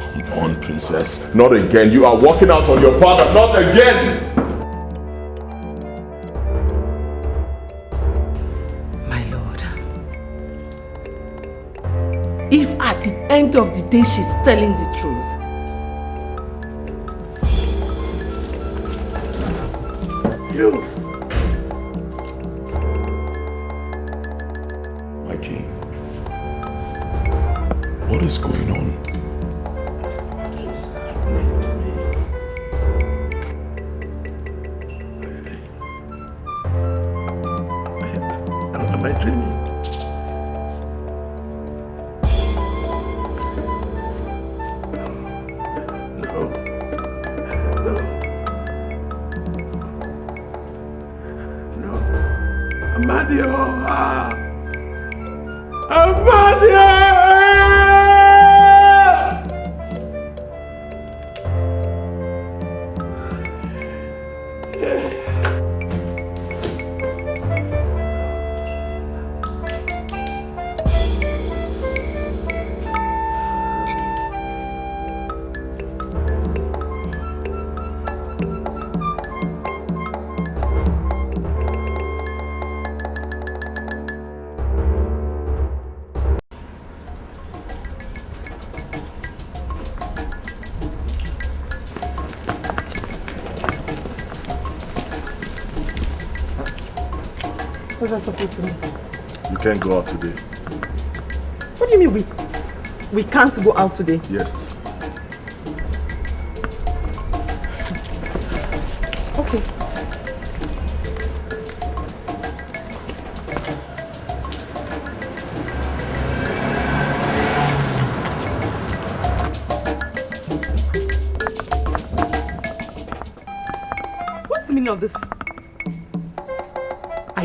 Come on, princess. Not again. You are walking out on your father. Not again! My lord, if at the end of the day she's telling the truth, you. My king, what is going on? Am I dreaming? Amadio! Amadio! What's that supposed to mean? You can't go out today. What do you mean we can't go out today? Yes. Okay. What's the meaning of this?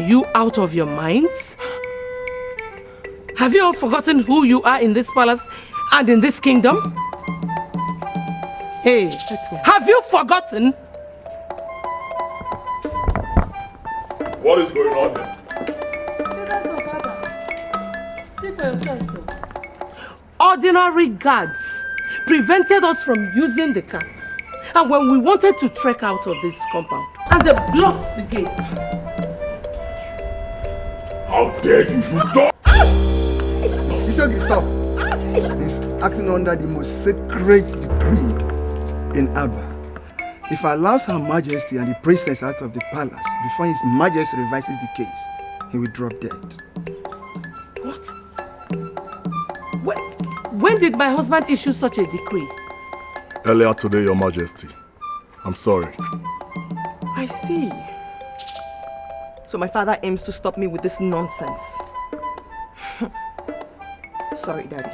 are you out of your minds? Have you all forgotten who you are in this palace and in this kingdom? Hey, let's go. Have you forgotten? What is going on here? See for yourself, sir. Ordinary guards prevented us from using the car. And when we wanted to trek out of this compound, and they blocked the gate. How dare you, you dog! Isogi, stop. He's acting under the most sacred decree in Abba. If I allows Her Majesty and the princess out of the palace before His Majesty revises the case, he will drop dead. What? When did my husband issue such a decree? Earlier today, Your Majesty. I'm sorry. I see. So my father aims to stop me with this nonsense. Sorry, Daddy.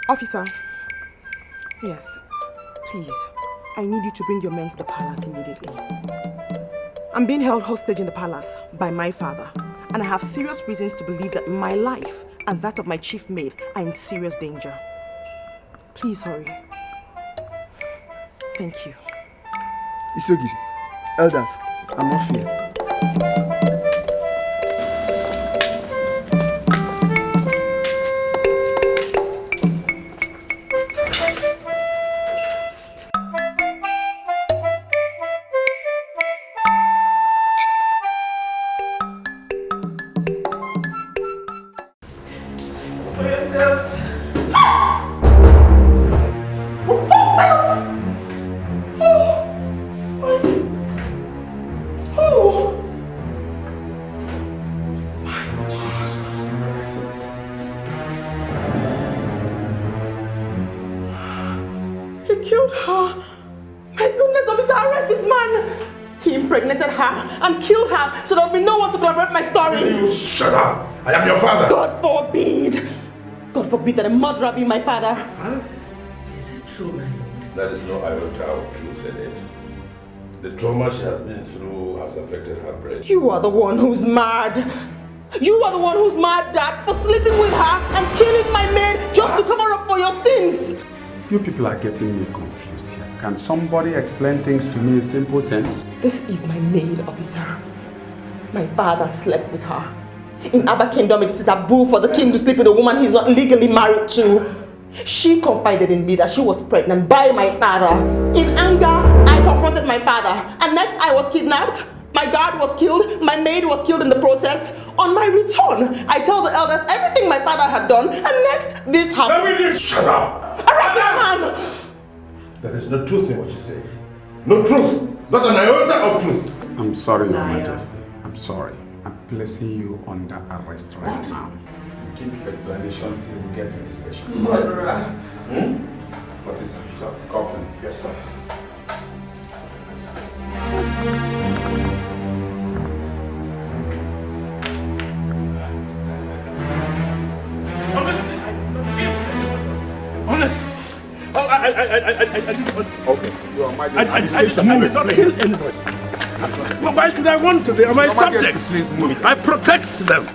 Officer. Yes, please. I need you to bring your men to the palace immediately. I'm being held hostage in the palace by my father, and I have serious reasons to believe that my life and that of my chief maid are in serious danger. Please hurry. Thank you. Isogi, elders, I'm off here. That a murderer be my father. Huh? Is it true, my lord? That is no iota of truth in it. The trauma she has been through has affected her brain. You are the one who's mad. You are the one who's mad, Dad, for sleeping with her and killing my maid just to cover up for your sins. You people are getting me confused here. Can somebody explain things to me in simple terms? This is my maid, officer. My father slept with her. In Abba Kingdom, it is taboo for the king to sleep with a woman he's not legally married to. She confided in me that she was pregnant by my father. In anger, I confronted my father. And next, I was kidnapped. My guard was killed. My maid was killed in the process. On my return, I tell the elders everything my father had done. And next, this happened. Shut up! Arrest this man! There is no truth in what you say. No truth! Not an iota of truth! I'm sorry, Your Majesty. I'm sorry. I'm placing you under arrest right now. Keep your explanation till we get to the station. Murderer. Officer, sir, coffin. Yes, sir. Honestly, I did not kill anyone. Honestly. Oh, I didn't want to. Okay, Your Majesty. I did not kill anybody. Well, why should I want to? They are my subjects. Please move. I protect them.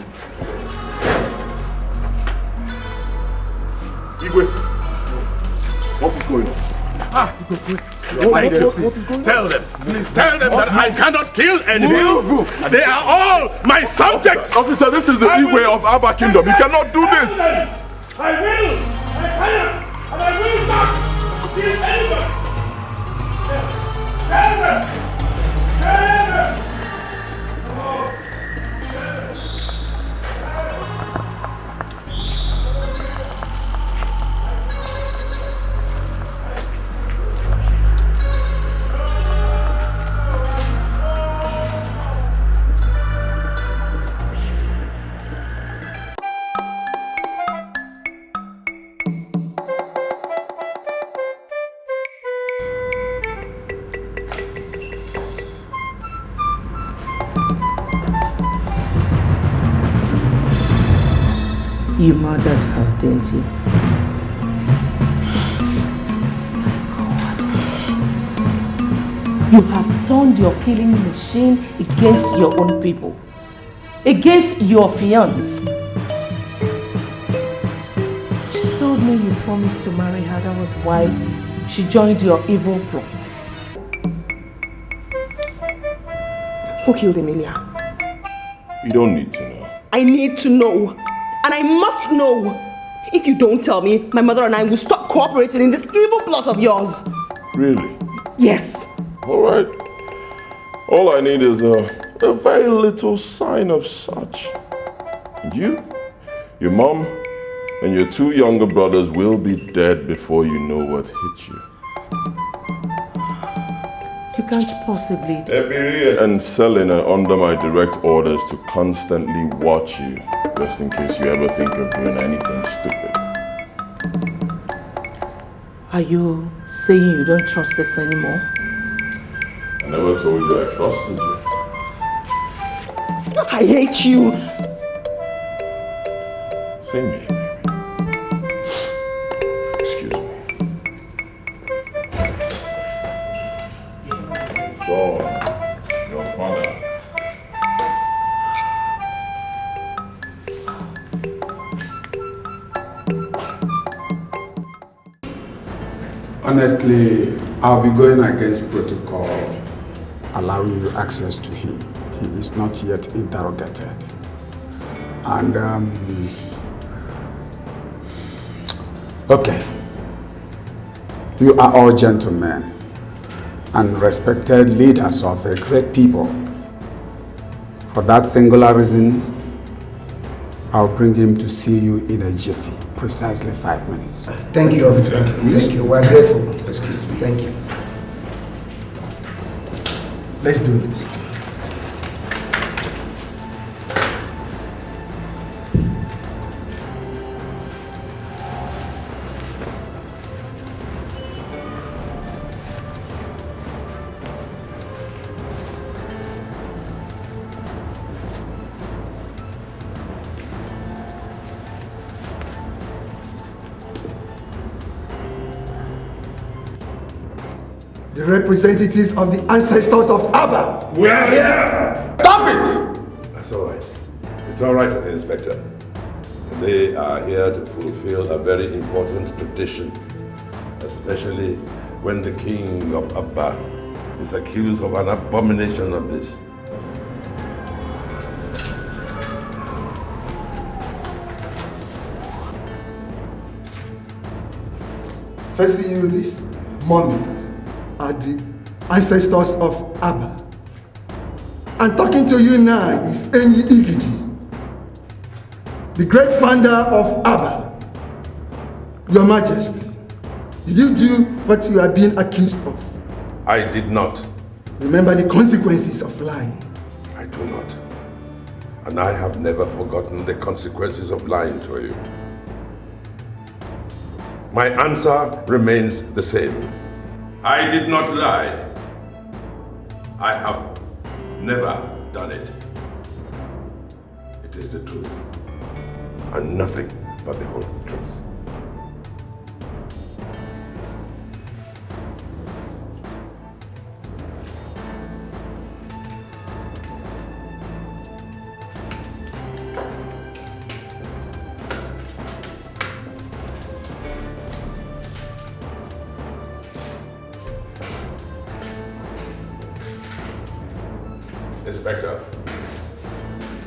Igwe, what is going on? Tell them. Please tell them that I cannot kill anyone. They are all my subjects. Officer, this is the Igwe of Abba Kingdom. You cannot do this. I will. I cannot. And I will not kill anyone. Tell them. You murdered her, didn't you? You have turned your killing machine against your own people. Against your fiancé. She told me you promised to marry her. That was why she joined your evil plot. Who killed Emilia? You don't need to know. I need to know. And I must know. If you don't tell me, my mother and I will stop cooperating in this evil plot of yours. Really? Yes. All right. All I need is a very little sign of such. You, your mom, and your two younger brothers will be dead before you know what hit you. You can't possibly... Ebiri and Selin are under my direct orders to constantly watch you, just in case you ever think of doing anything stupid. Are you saying you don't trust us anymore? I never told you I trusted you. I hate you. Same here, baby. Excuse me. So, your father. Honestly, I'll be going against protocol, allowing you access to him. he is not yet interrogated. And, okay. You are all gentlemen and respected leaders of a great people. For that singular reason, I'll bring him to see you in a jiffy, precisely 5 minutes. Thank you, officer. Thank you. We're grateful. Excuse me. Thank you. Let's do it. The representatives of the ancestors of Abba. We are here! Stop it! That's all right. It's all right, Inspector. They are here to fulfill a very important tradition, especially when the king of Abba is accused of an abomination of this. Facing you this moment are the ancestors of Abba. And talking to you now is Enyi Igidi, the great founder of Abba. Your Majesty, did you do what you are being accused of? I did not. Remember the consequences of lying. I do not. And I have never forgotten the consequences of lying to you. My answer remains the same. I did not lie. I have never done it. It is the truth, and nothing but the whole truth. Inspector.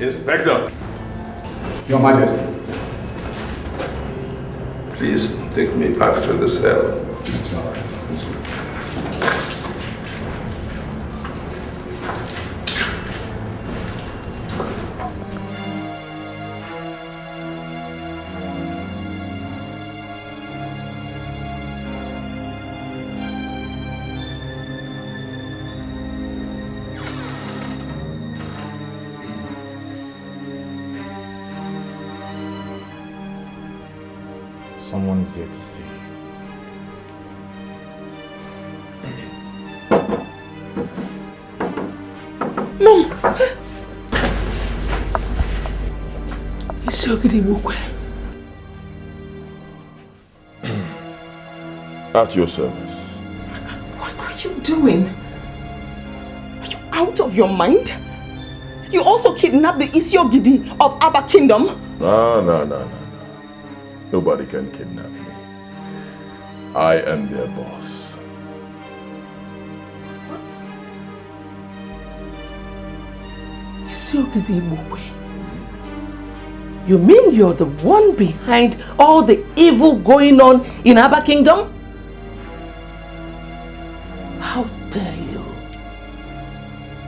Inspector! Your Majesty. Please take me back to the cell. It's all right. Someone is here to see you. Mom! It's Igbokwe. At your service. What are you doing? Are you out of your mind? You also kidnapped the Isiogidi of Abba Kingdom? No. Nobody can kidnap me. I am their boss. What? Igbokwe. You mean you're the one behind all the evil going on in Abba Kingdom? How dare you?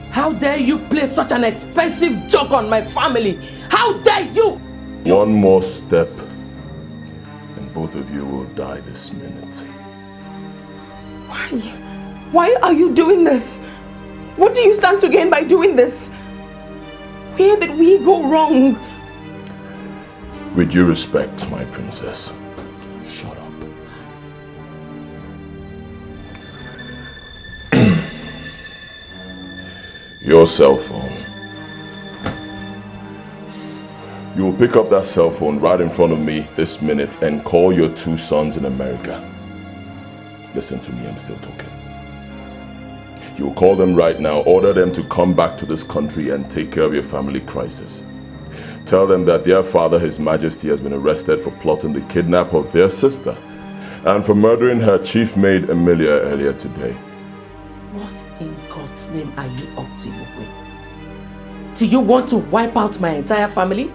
How dare you play such an expensive joke on my family? How dare you? One more step, and both of you will die this minute. Why? Why are you doing this? What do you stand to gain by doing this? Where did we go wrong? With due respect, my princess, shut up. Your cell phone. You will pick up that cell phone right in front of me this minute and call your 2 sons in America. Listen to me, I'm still talking. You will call them right now, order them to come back to this country and take care of your family crisis. Tell them that their father, His Majesty, has been arrested for plotting the kidnap of their sister and for murdering her chief maid, Amelia, earlier today. What in God's name are you up to, Igbokwe? Do you want to wipe out my entire family?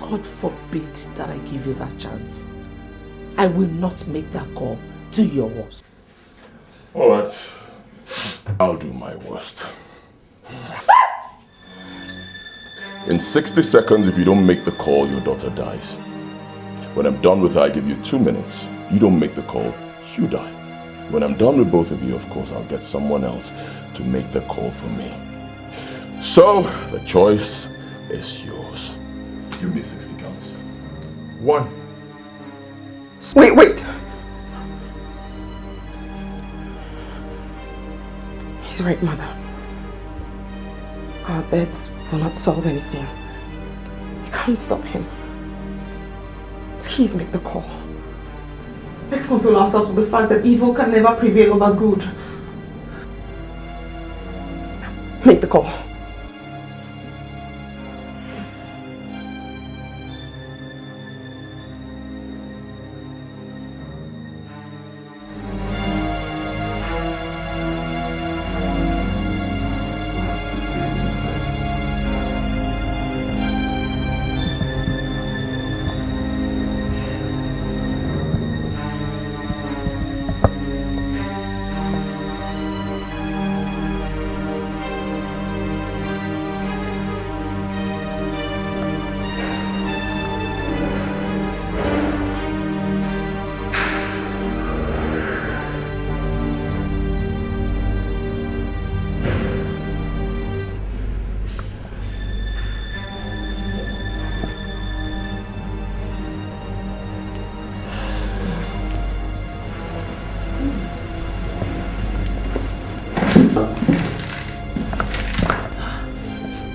God forbid that I give you that chance. I will not make that call. Do your worst. All right. I'll do my worst. In 60 seconds, if you don't make the call, your daughter dies. When I'm done with her, I give you 2 minutes. You don't make the call, you die. When I'm done with both of you, of course, I'll get someone else to make the call for me. So, the choice is yours. Give me 60 counts. 1. Wait. He's right, Mother. Our deaths will not solve anything. You can't stop him. Please make the call. Let's console ourselves with the fact that evil can never prevail over good. Make the call.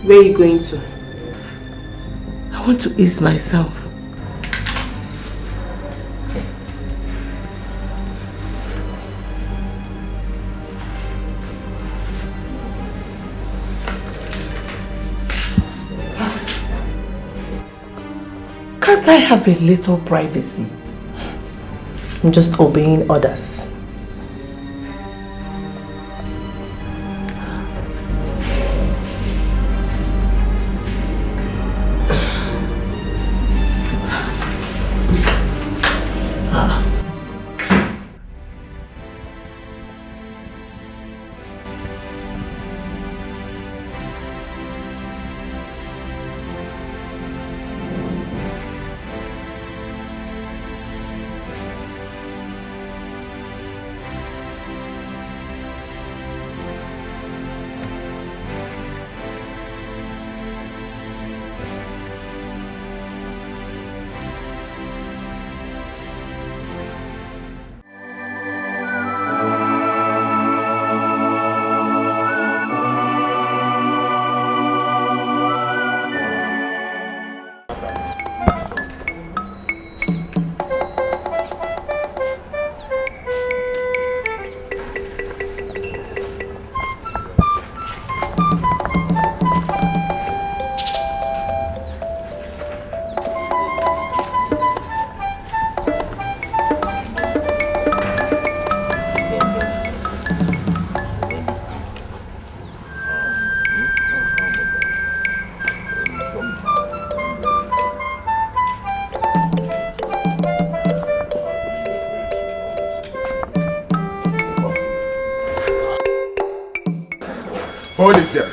Where are you going to? I want to ease myself. Can't I have a little privacy? I'm just obeying orders.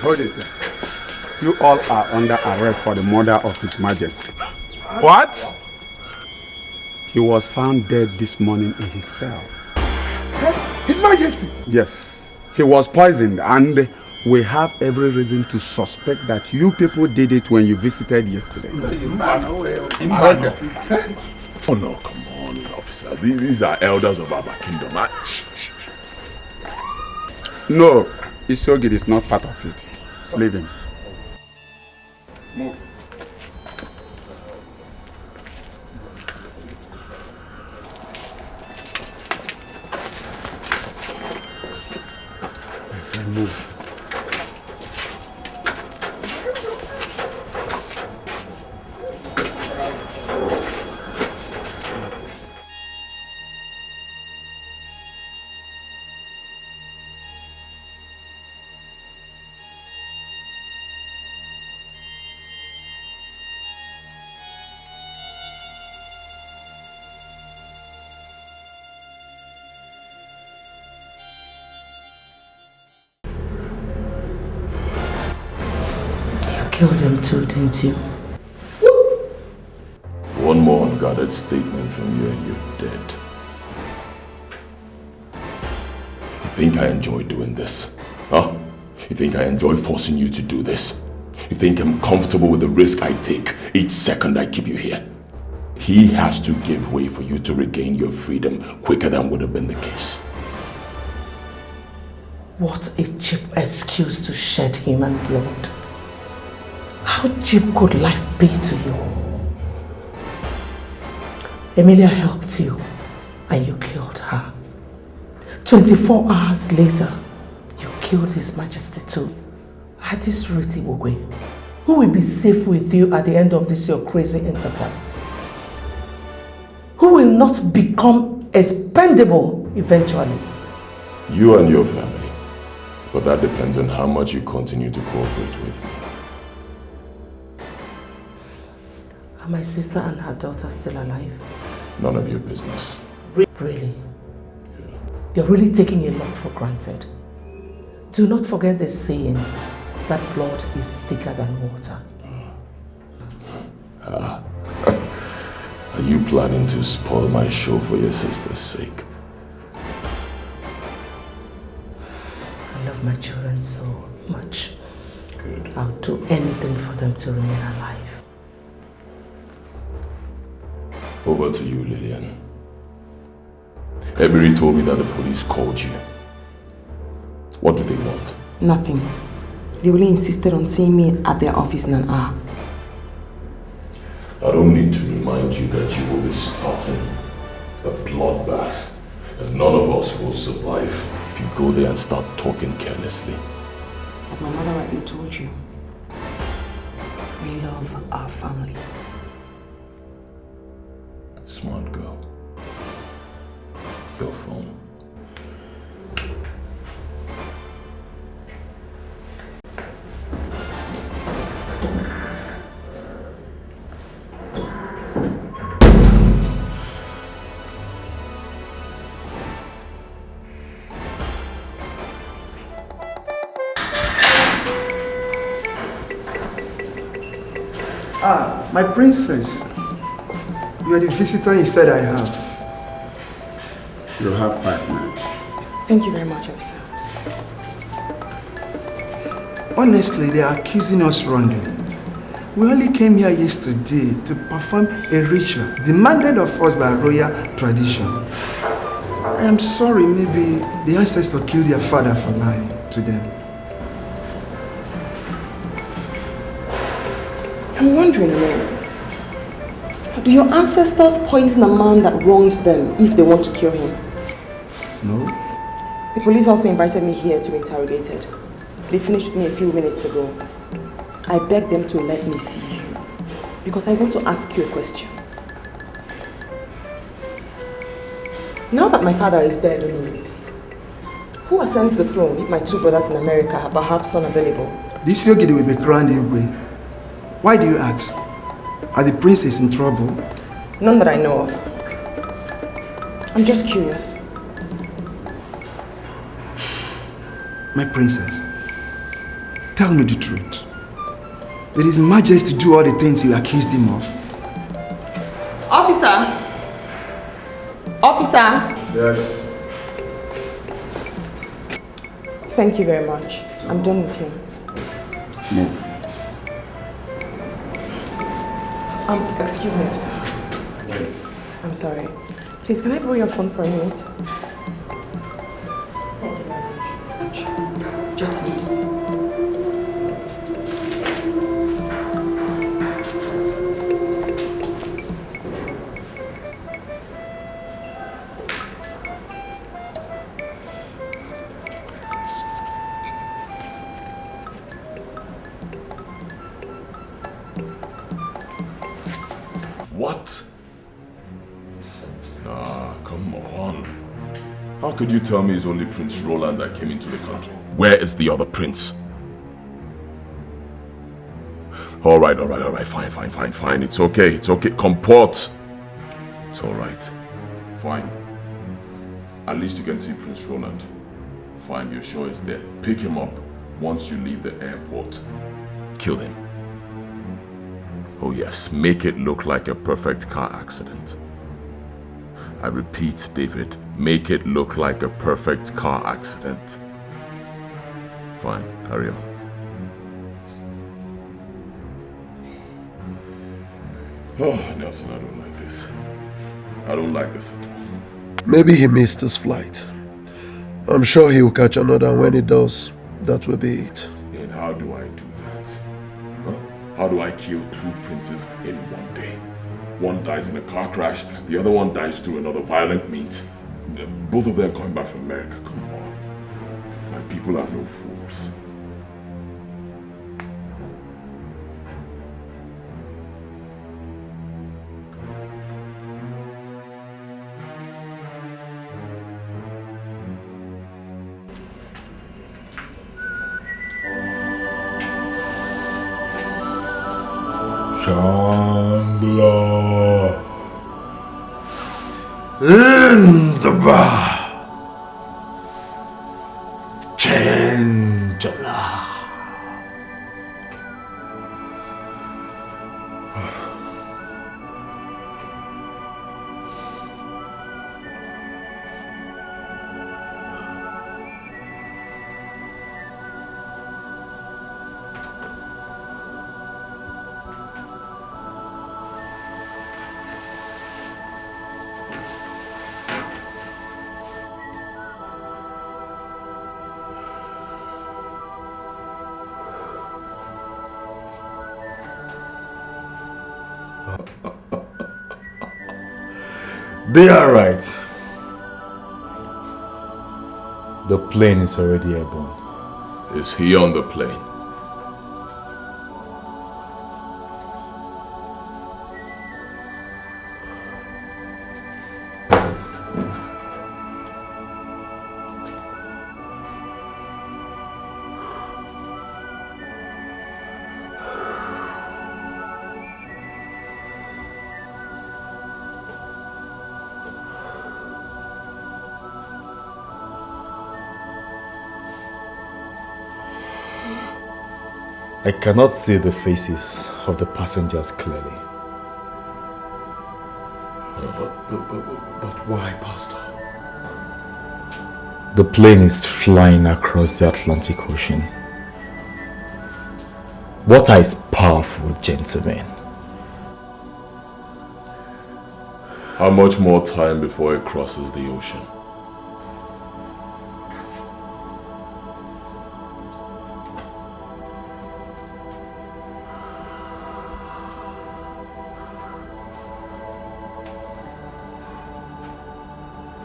Hold it there. You all are under arrest for the murder of His Majesty. What? He was found dead this morning in his cell. His Majesty! Yes. He was poisoned, and we have every reason to suspect that you people did it when you visited yesterday. Arrest them. Oh no, come on, officer. These are elders of Abba Kingdom. Shh. No, Isogid is not part of it. Leave him. Move. My friend, move. killed him too, didn't you? One more unguarded statement from you and you're dead. You think I enjoy doing this? Huh? You think I enjoy forcing you to do this? You think I'm comfortable with the risk I take each second I keep you here? He has to give way for you to regain your freedom quicker than would have been the case. What a cheap excuse to shed human blood. How cheap could life be to you? Emilia helped you and you killed her. 24 hours later, you killed His Majesty too. At this rate, Igbokwe, who will be safe with you at the end of this your crazy enterprise? Who will not become expendable eventually? You and your family. But that depends on how much you continue to cooperate with me. Are my sister and her daughter still alive? None of your business. Really? You're really taking a lot for granted. Do not forget the saying that blood is thicker than water. Are you planning to spoil my show for your sister's sake? I love my children so much. Good. I'll do anything for them to remain alive. Over to you, Lillian. Ebiri told me that the police called you. What do they want? Nothing. They only insisted on seeing me at their office in an hour. I don't need to remind you that you will be starting a bloodbath, and none of us will survive if you go there and start talking carelessly. But my mother rightly told you. We love our family. Smart girl. Your phone. Ah, my princess. You are the visitor he said I have. You have 5 minutes. Thank you very much, officer. Honestly, they are accusing us wrongly. We only came here yesterday to perform a ritual demanded of us by royal tradition. I am sorry, maybe the ancestor killed their father for lying to them. I'm wondering, do your ancestors poison a man that wronged them if they want to kill him? No. The police also invited me here to be interrogated. They finished me a few minutes ago. I begged them to let me see you because I want to ask you a question. Now that my father is dead, who ascends the throne if my 2 brothers in America are perhaps unavailable? This Yogide will be crowned Igwe. Why do you ask? Are the princes in trouble? None that I know of. I'm just curious. My princess, tell me the truth. Did His Majesty do all the things you accused him of? Officer! Officer! Yes. Thank you very much. I'm done with him. Move. Excuse me, officer. Wait. I'm sorry. Please, can I borrow your phone for a minute? Just a minute. What? Ah, come on. How could you tell me it's only Prince Roland that came into the country? Where is the other prince? All right, fine. It's okay. Comport. It's all right. Fine. At least you can see Prince Roland. Fine, you're sure he's there. Pick him up once you leave the airport. Kill him. Oh yes, make it look like a perfect car accident. I repeat, David, make it look like a perfect car accident. Fine, carry on. Oh, Nelson, I don't like this. I don't like this at all. Maybe he missed his flight. I'm sure he will catch another, and when he does, that will be it. And how do I do that? Huh? How do I kill two princes in one day? One dies in a car crash, the other one dies through another violent means. Both of them coming back from America, come on. My people are no fools. Chandler in the bar. Chandler. They are right. The plane is already airborne. Is he on the plane? I cannot see the faces of the passengers clearly. But why, Pastor? The plane is flying across the Atlantic Ocean. Water is powerful, gentlemen. How much more time before it crosses the ocean?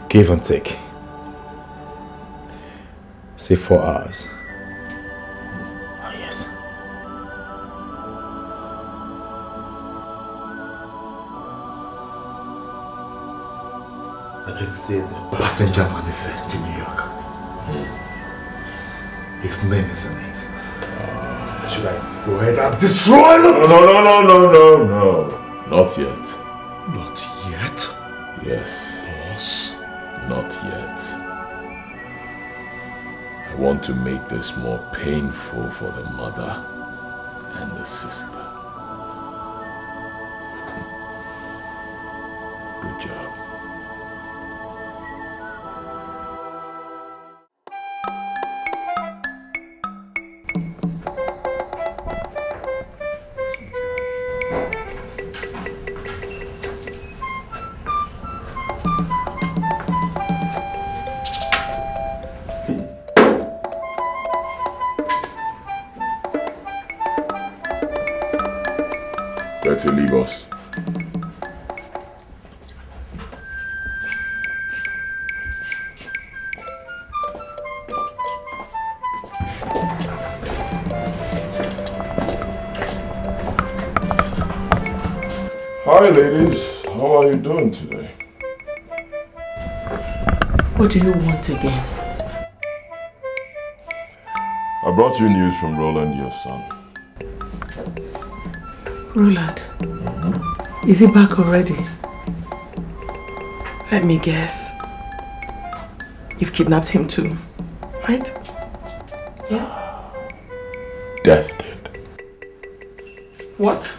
Give and take. Say 4 hours. Oh, yes. I can see the passenger manifest in New York. Yes. His name is on it. Should I go ahead and destroy them? No. Not yet. Not yet? Yes. Boss? Not yet. I want to make this more painful for the mother and the sister. Good job. Where to leave us? Hi ladies, how are you doing today? What do you want again? I brought you news from Roland, your son. Roland? Is he back already? Let me guess. You've kidnapped him too, right? Yes? Death did. What?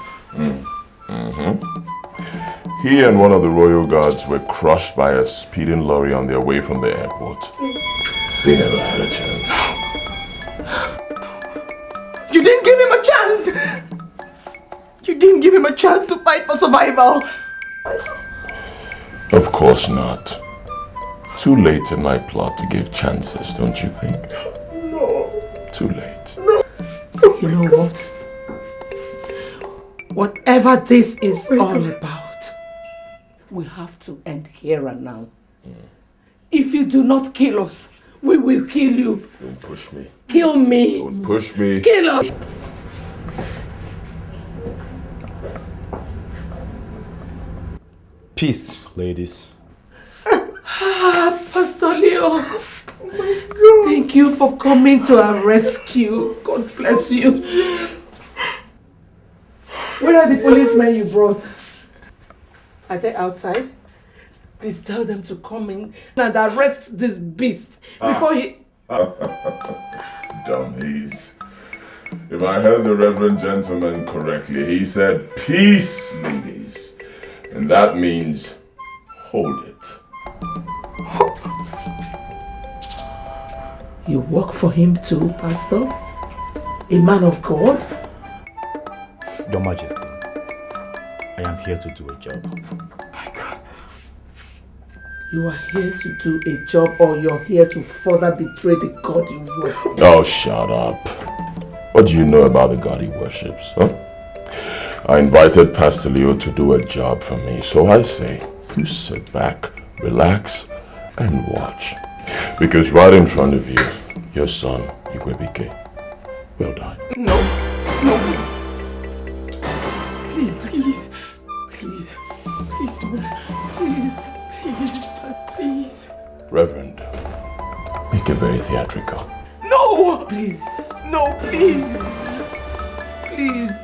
He and one of the royal guards were crushed by a speeding lorry on their way from the airport. They never had a chance. You didn't give him a chance! You didn't give him a chance to fight for survival! Of course not. Too late in my plot to give chances, don't you think? No. Too late. No. You know what? Whatever this is all about, we have to end here and now. If you do not kill us, we will kill you. Don't push me. Kill me. Don't push me. Kill us. Peace, ladies. Pastor Leo. Thank you for coming to our rescue. God bless you. Where are the policemen you brought? Are they outside? Please tell them to come in and arrest this beast before he... Dummies. If I heard the reverend gentleman correctly, he said, peace, ladies. And that means, hold it. You work for him too, Pastor? A man of God? Your Majesty, I am here to do a job. My God. You are here to do a job, or you're here to further betray the God you worship? Oh, shut up. What do you know about the God he worships, huh? I invited Pastor Leo to do a job for me, so I say, you sit back, relax, and watch. Because right in front of you, your son, Igbokwe, will die. No, no. Please, please, please don't. Please. Reverend, make it very theatrical. No! Please. No, please. Please.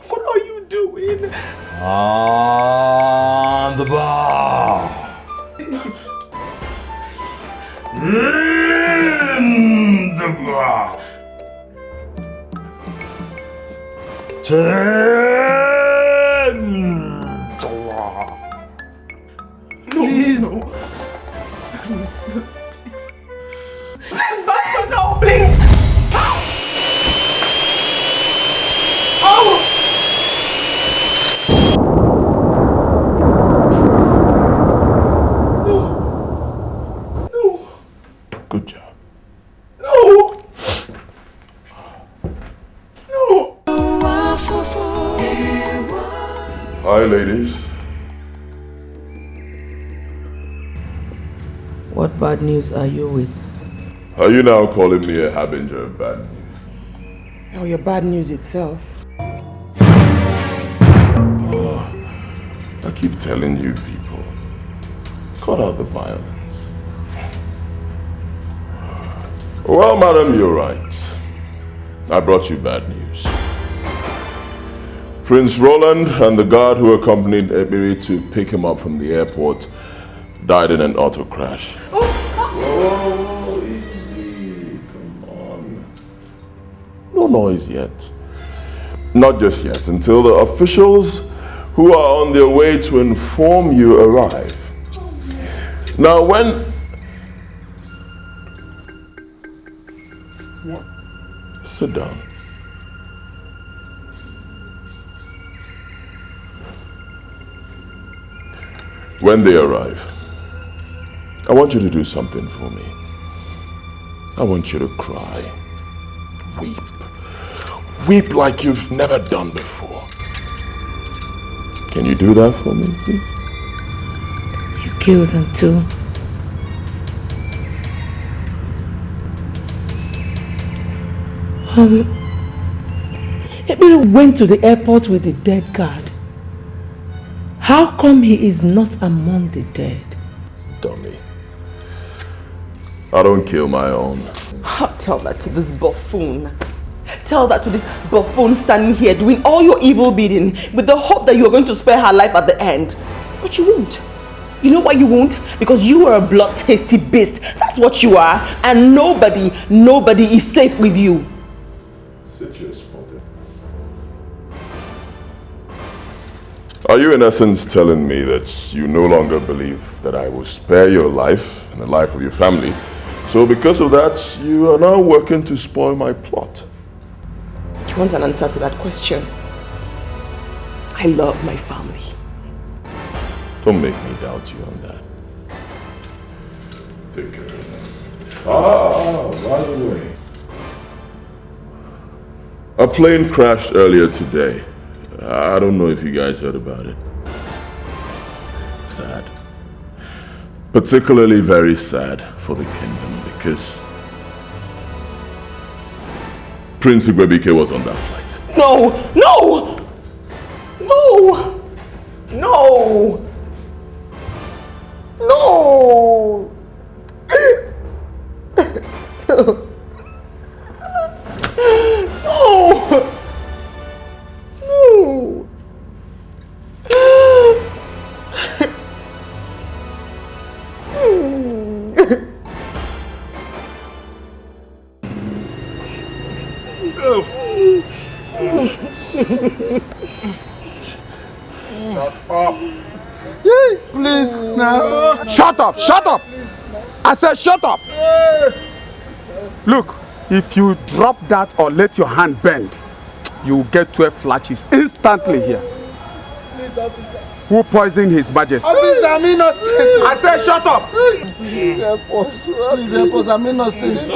What are you doing? On the bar. In the bar. Please. No. Please. Let back us out, please. Oh! No. Good job. No. Hi, ladies. What bad news are you with? Are you now calling me a harbinger of bad news? Oh, your bad news itself. I keep telling you people, cut out the violence. Well, madam, you're right. I brought you bad news. Prince Roland and the guard who accompanied Ebiri to pick him up from the airport died in an auto crash. Oh, easy. Come on. No noise yet. Not just yet, until the officials who are on their way to inform you arrive. Now, when... Sit down. When they arrive, I want you to do something for me. I want you to cry. Weep. Weep like you've never done before. Can you do that for me, please? You killed them too. Ebiri went to the airport with the dead guard. How come he is not among the dead? Dummy. I don't kill my own. Tell that to this buffoon. Tell that to this buffoon standing here doing all your evil bidding with the hope that you are going to spare her life at the end. But you won't. You know why you won't? Because you are a blood-tasty beast. That's what you are. And nobody is safe with you. Sit your spot. Are you in essence telling me that you no longer believe that I will spare your life and the life of your family? So because of that, you are now working to spoil my plot. You want an answer to that question? I love my family. Don't make me doubt you on that. Take care of them. By the way. A plane crashed earlier today. I don't know if you guys heard about it. Sad. Particularly very sad for the kingdom because Prince Igbokwe was on that flight. No! No! No! No! No! No! No! No! Shut up. Please now. Shut up! Shut up! I said shut up! Look, if you drop that or let your hand bend, you will get 12 flashes instantly here. Please, officer. Who poisoned His Majesty? Officer, I'm innocent. I said shut up! Please help us. Please help us. I'm innocent.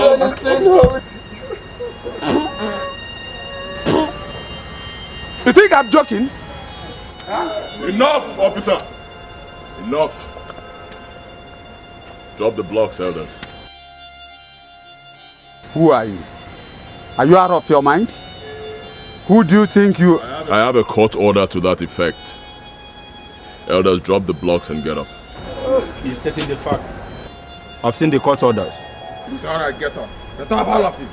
You think I'm joking? Enough, officer! Enough. Drop the blocks, elders. Who are you? Are you out of your mind? Who do you think you... I have a court order to that effect. Elders, drop the blocks and get up. He's stating the fact. I've seen the court orders. It's alright, get up. Get up, all of you.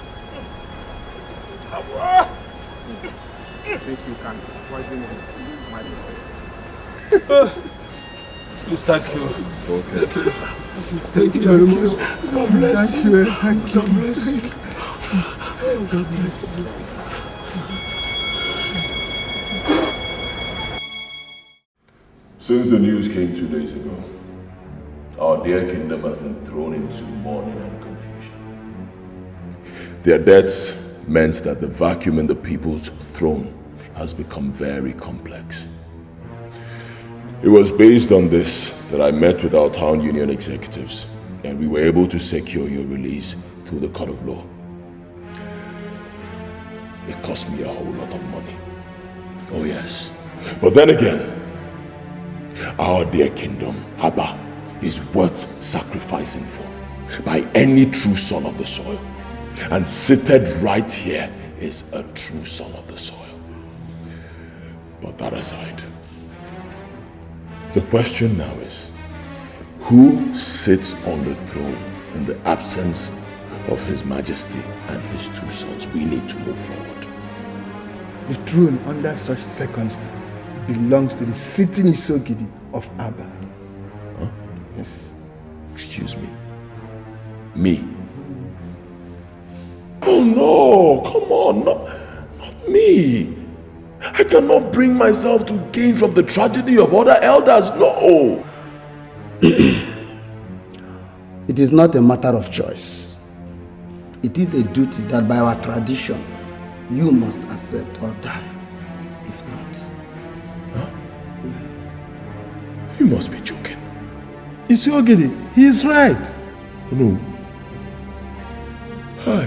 I think you can poison His Majesty. Please, thank you. Okay. Thank you very much. God bless you. Thank you. God bless you. God bless you. Since the news came 2 days ago, our dear kingdom has been thrown into mourning and confusion. Their deaths meant that the vacuum in the people's throne has become very complex. It was based on this that I met with our town union executives, and we were able to secure your release through the court of law. It cost me a whole lot of money. Oh yes. But then again, our dear kingdom, Abba, is worth sacrificing for by any true son of the soil. And seated right here is a true son of the soil. But that aside, the question now is, who sits on the throne in the absence of His Majesty and His two sons? We need to move forward. The throne under such circumstances belongs to the sitting Isogidi of Abba. Huh? Yes. Excuse me. Me? Oh no, come on, not me. I cannot bring myself to gain from the tragedy of other elders, no. It is not a matter of choice. It is a duty that by our tradition, you must accept or die. If not. Huh? You must be joking. Isogidi, he is right. No. Hi.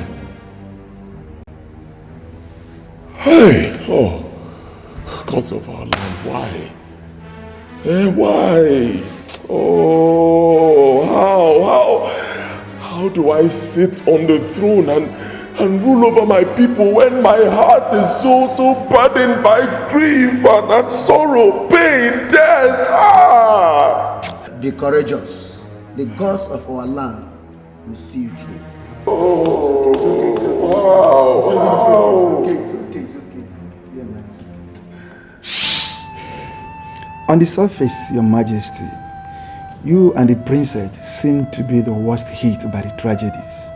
Hey, oh, gods of our land, why? Why? Oh, how do I sit on the throne and rule over my people when my heart is so burdened by grief and sorrow, pain, death? Be courageous. The gods of our land will see you through. Oh, wow. It's okay. Yeah, man, it's okay. On the surface, Your Majesty, you and the princess seem to be the worst hit by the tragedies.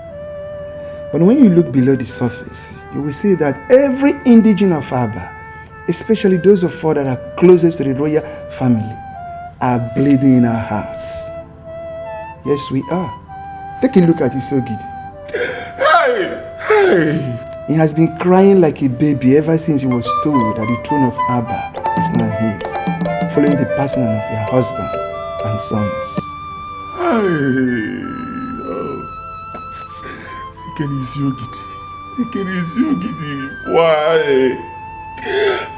But when you look below the surface, you will see that every indigene of Abba especially those of us that are closest to the royal family, are bleeding in our hearts. Yes, we are. Take a look at Isogidi. Hey! He has been crying like a baby ever since he was told that the throne of Abba is now his, following the passing of your husband and sons.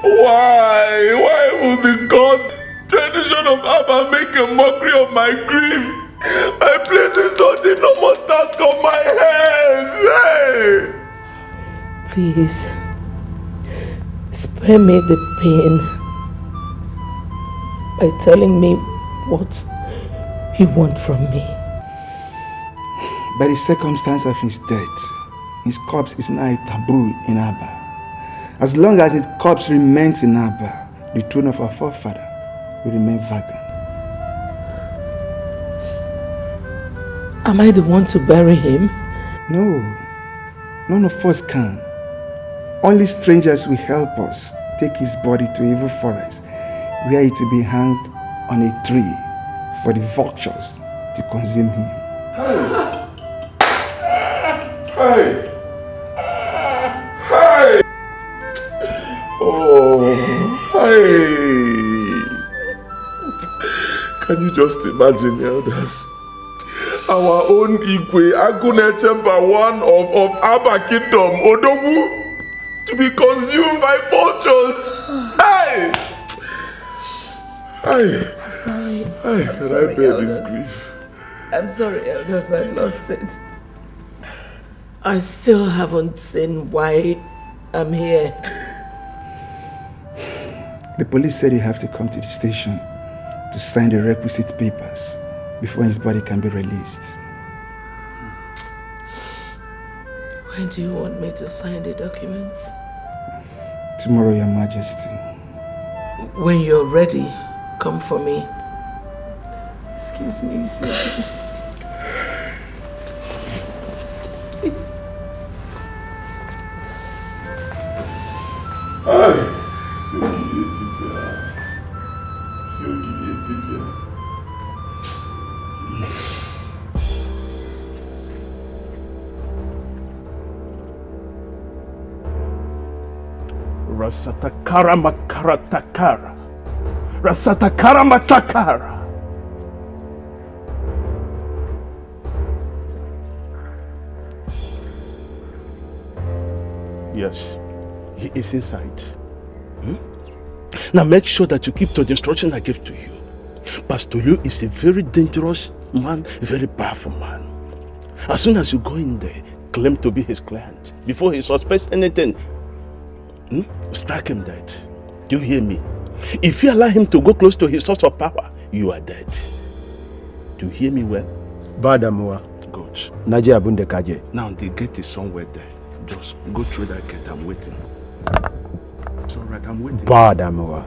Why would the gods, tradition of Abba, make a mockery of my grief by placing such enormous task on my head? Hey! Please, spare me the pain by telling me what you want from me. By the circumstance of his death, his corpse is now a taboo in Abba. As long as his corpse remains in Abba, the throne of our forefather will remain vacant. Am I the one to bury him? No, none of us can. Only strangers will help us take his body to evil forest, where it will be hanged on a tree for the vultures to consume him. Hey! Oh, hey! Can you just imagine, elders? Our own Igwe, Agune Chamber 1 of Abba Kingdom, Odogu, to be consumed by vultures. Hey! Hey! I'm sorry. Hey, can I bear this grief? I'm sorry, elders, I lost it. I still haven't seen why I'm here. The police said he have to come to the station to sign the requisite papers before his body can be released. When do you want me to sign the documents? Tomorrow, Your Majesty. When you're ready, come for me. Excuse me, sir. Excuse me. Rasatakara makaratakara. Rasatakara matakara. Yes, he is inside. Now make sure that you keep to the instruction I gave to you. Pastor Liu is a very dangerous man, a very powerful man. As soon as you go in there, claim to be his client. Before he suspects anything, strike him dead. Do you hear me? If you allow him to go close to his source of power, you are dead. Do you hear me well? Badamua. Good. Naji Abunde Kaje. Now the gate is somewhere there. Just go through that gate. I'm waiting. It's alright, I'm waiting. Badamua.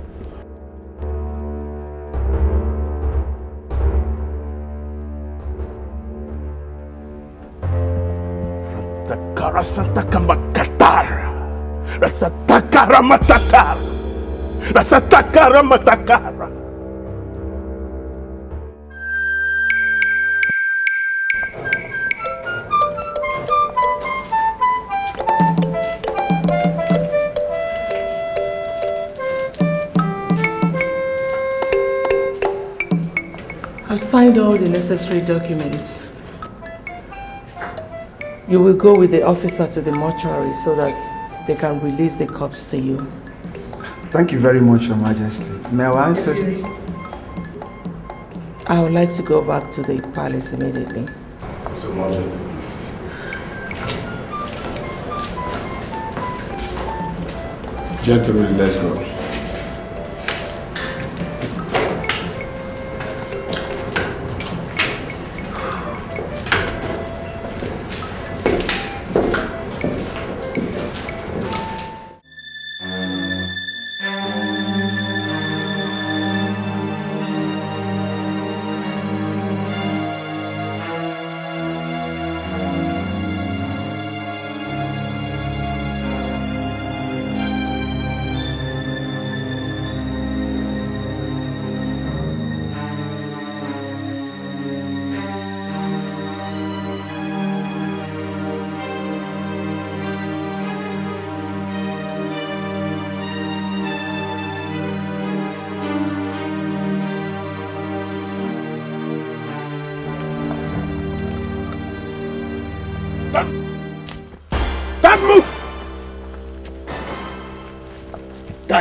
Takara Santa Kamakatara. Rasatakara Matakara. Rasatakara Matakara. I've signed all the necessary documents. You will go with the officer to the mortuary so that they can release the corpse to you. Thank you very much, Your Majesty. May our ancestors... I would like to go back to the palace immediately. So, Majesty, please. Gentlemen, let's go.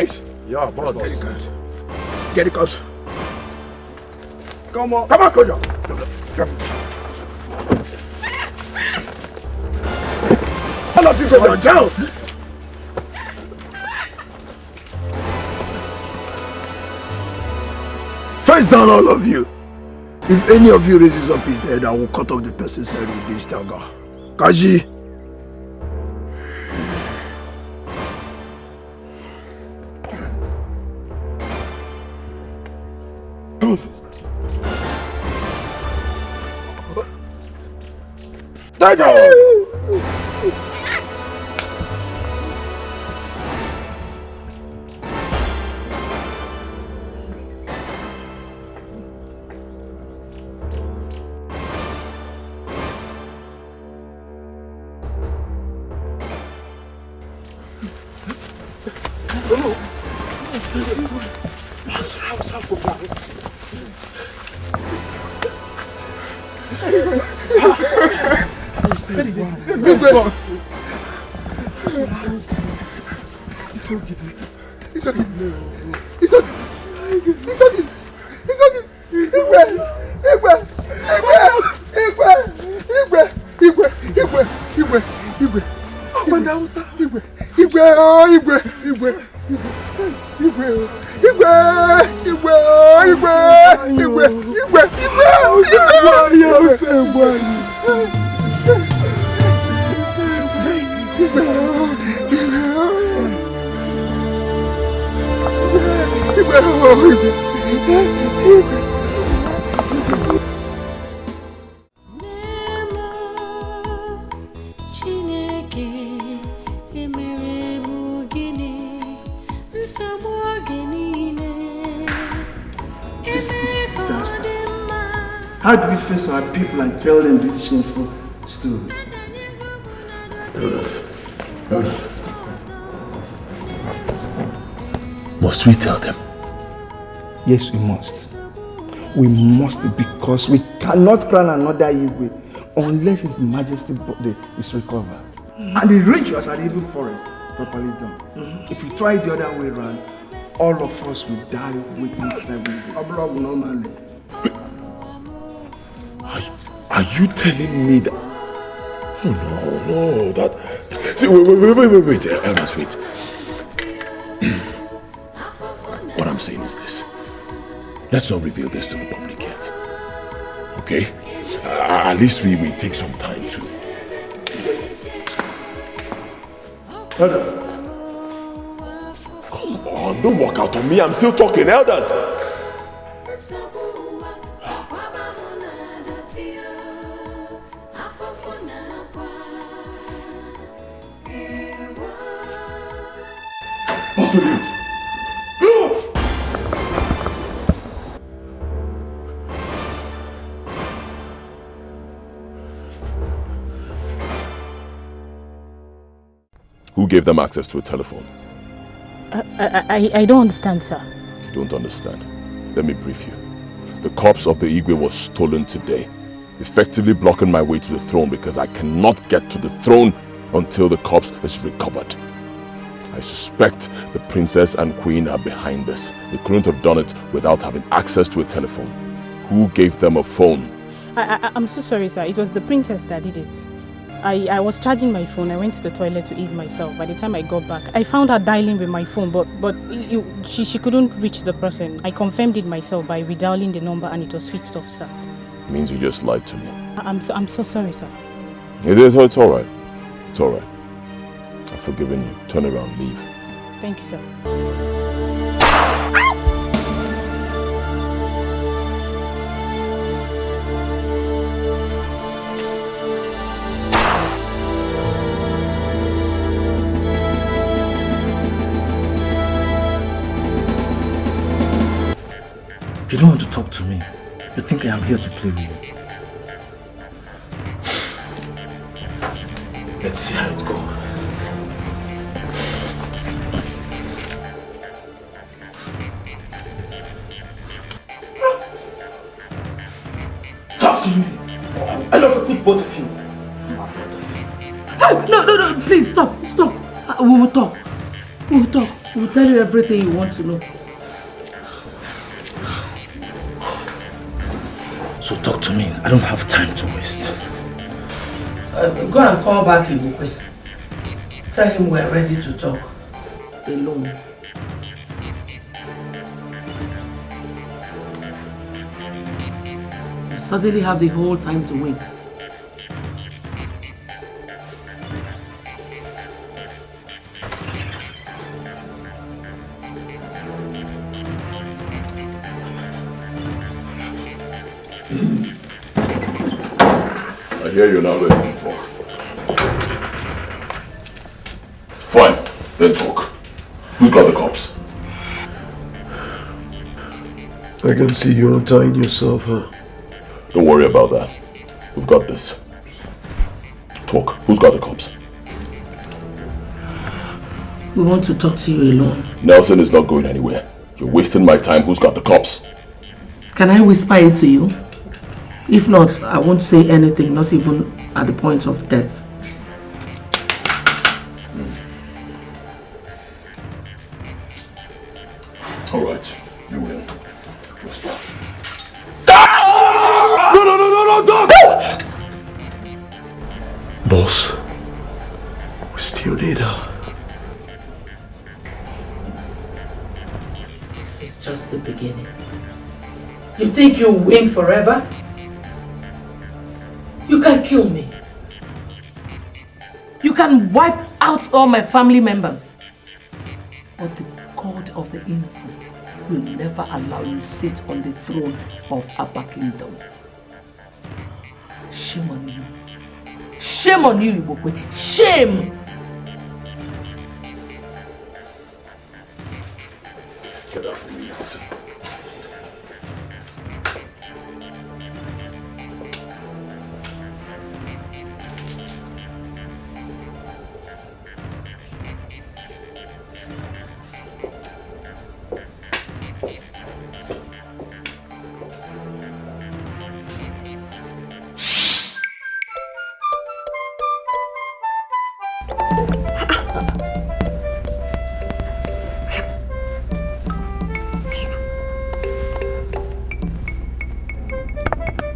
Guys. Yeah, boss. Very good. Get the cops. Come on. Come on, Kojo. All of you go down. Face down, all of you. If any of you raises up his head, I will cut off the person's head with this dagger. Kaji. How do we face our people and tell them this shameful story? Elders. Must we tell them? Yes, we must. We must, because we cannot crown another Igwe unless His Majesty's body is recovered. And the rituals at the evil forest properly done. If we try the other way around, all of us will die within 7 days. Normally. Are you telling me that? Oh no, that. See, wait, elders, wait. What I'm saying is this. Let's not reveal this to the public yet. Okay? At least we take some time to. Elders. Come on, don't walk out on me. I'm still talking, elders. Who gave them access to a telephone? I don't understand, sir. You don't understand? Let me brief you. The corpse of the Igwe was stolen today, effectively blocking my way to the throne because I cannot get to the throne until the corpse is recovered. I suspect the princess and queen are behind this. They couldn't have done it without having access to a telephone. Who gave them a phone? I'm so sorry, sir. It was the princess that did it. I was charging my phone. I went to the toilet to ease myself. By the time I got back, I found her dialing with my phone, but she couldn't reach the person. I confirmed it myself by redialing the number and it was switched off, sir. Means you just lied to me. I'm so sorry, sir. It's all right. It's all right. I've forgiven you. Turn around, leave. Thank you, sir. You don't want to talk to me. You think I am here to play with you. Let's see how it goes. Talk to me. I love to put both of you. No, please stop. We will talk. He will tell you everything you want to know. So talk to me. I don't have time to waste. Go and call back Igbokwe. Tell him we're ready to talk. Alone. You suddenly have the whole time to waste. I hear you're not ready to talk. Fine, then talk. Who's got the cops? I can see you're untying yourself, huh? Don't worry about that. We've got this. Talk. Who's got the cops? We want to talk to you alone. Nelson is not going anywhere. You're wasting my time. Who's got the cops? Can I whisper it to you? If not, I won't say anything, not even at the point of death. All right, you will. Whisper. No, Doc! Boss, we still need her. This is just the beginning. You think you'll win forever? You can kill me. You can wipe out all my family members. But the God of the innocent will never allow you sit on the throne of Abba Kingdom. Shame on you. Shame on you, Igbokwe. Shame! Get out from me, Nelson.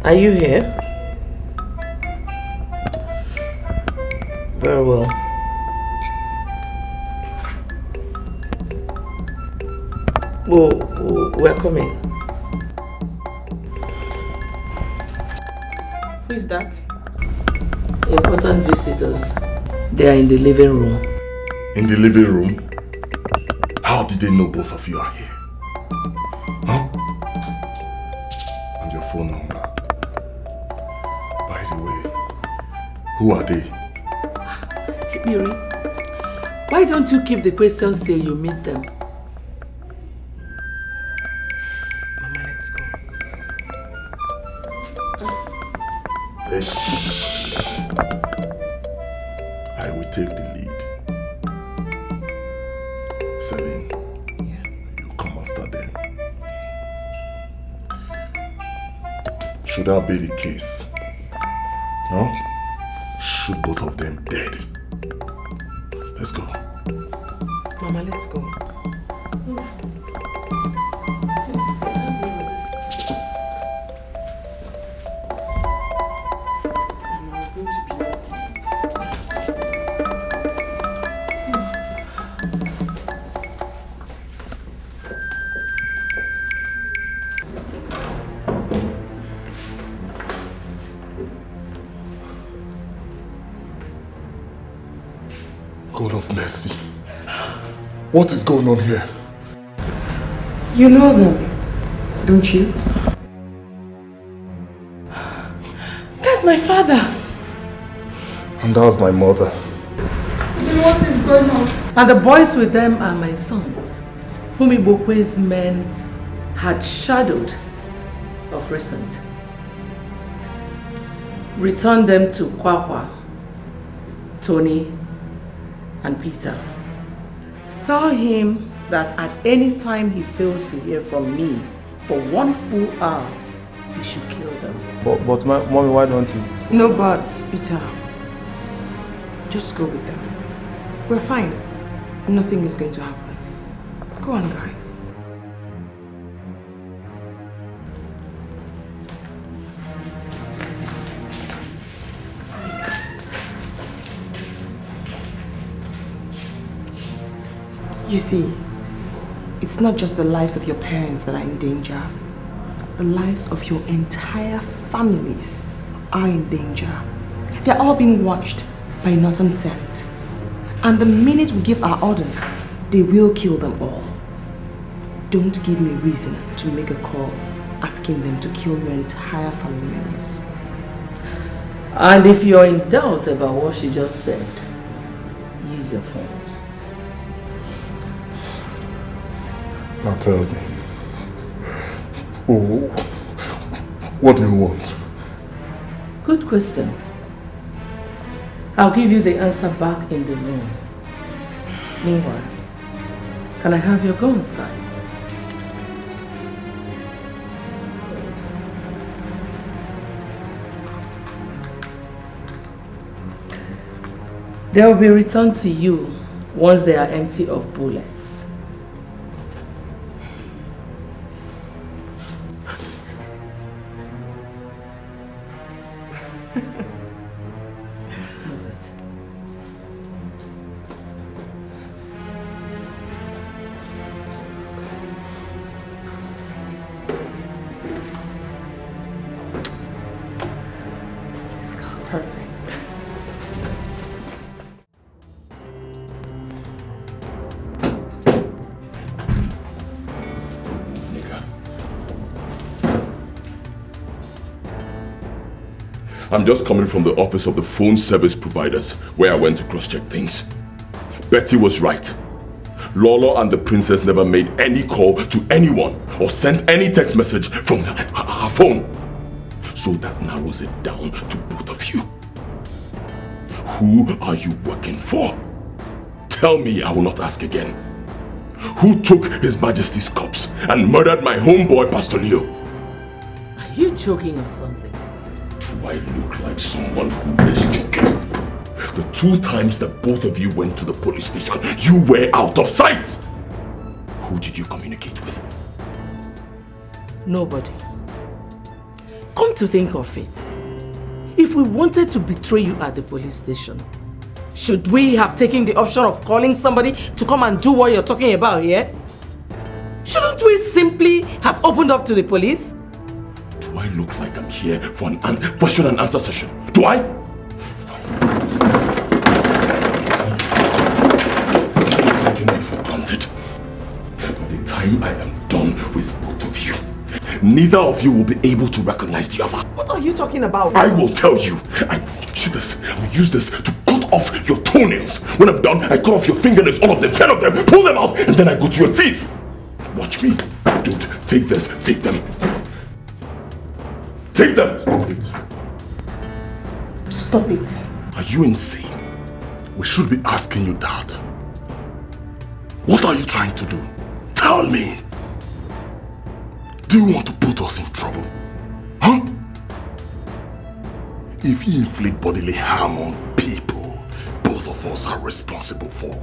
Are you here? Very well. We're coming. Who is that? Important visitors. They are in the living room. In the living room? How did they know both of you are here? Huh? And your phone number? By the way, who are they? Miri, why don't you keep the questions till you meet them? Mama, let's go. Shh. I will take the lead. Celine, you come after them. Should that be the case? Huh? Shoot both of them dead. Let's go. Mama, let's go. God of mercy. What is going on here? You know them, don't you? That's my father. And that's my mother. What is going on? And the boys with them are my sons, whom Igbokwe's men had shadowed of recent. Return them to Kwakwa, Tony, and Peter. Tell him that at any time he fails to hear from me for 1 full hour, he should kill them. But Mommy, why don't you? No buts, Peter. Just go with them. We're fine. Nothing is going to happen. Go on, guys. You see, it's not just the lives of your parents that are in danger. The lives of your entire families are in danger. They're all being watched by Northern Scent. And the minute we give our orders, they will kill them all. Don't give me a reason to make a call asking them to kill your entire family members. And if you're in doubt about what she just said, use your phones. Now tell me, what do you want? Good question. I'll give you the answer back in the room. Meanwhile, can I have your guns, guys? They will be returned to you once they are empty of bullets. I'm just coming from the office of the phone service providers where I went to cross-check things. Betty was right. Lolo and the princess never made any call to anyone or sent any text message from her phone. So that narrows it down to both of you. Who are you working for? Tell me, I will not ask again. Who took His Majesty's corpse and murdered my homeboy, Pastor Leo? Are you joking or something? Do I look like someone who is joking? The 2 times that both of you went to the police station, you were out of sight! Who did you communicate with? Nobody. Come to think of it, if we wanted to betray you at the police station, should we have taken the option of calling somebody to come and do what you're talking about here? Shouldn't we simply have opened up to the police? Do I look like I'm here for an question and answer session? Do I? Taking me for granted. By the time I am done with both of you, neither of you will be able to recognize the other. What are you talking about? I will tell you. I will use this to cut off your toenails. When I'm done, I cut off your fingernails, all of them, 10 of them, pull them out, and then I go to your teeth. Watch me. Don't take this, take them. Take them! Stop it. Stop it. Are you insane? We should be asking you that. What are you trying to do? Tell me. Do you want to put us in trouble? Huh? If you inflict bodily harm on people, both of us are responsible for.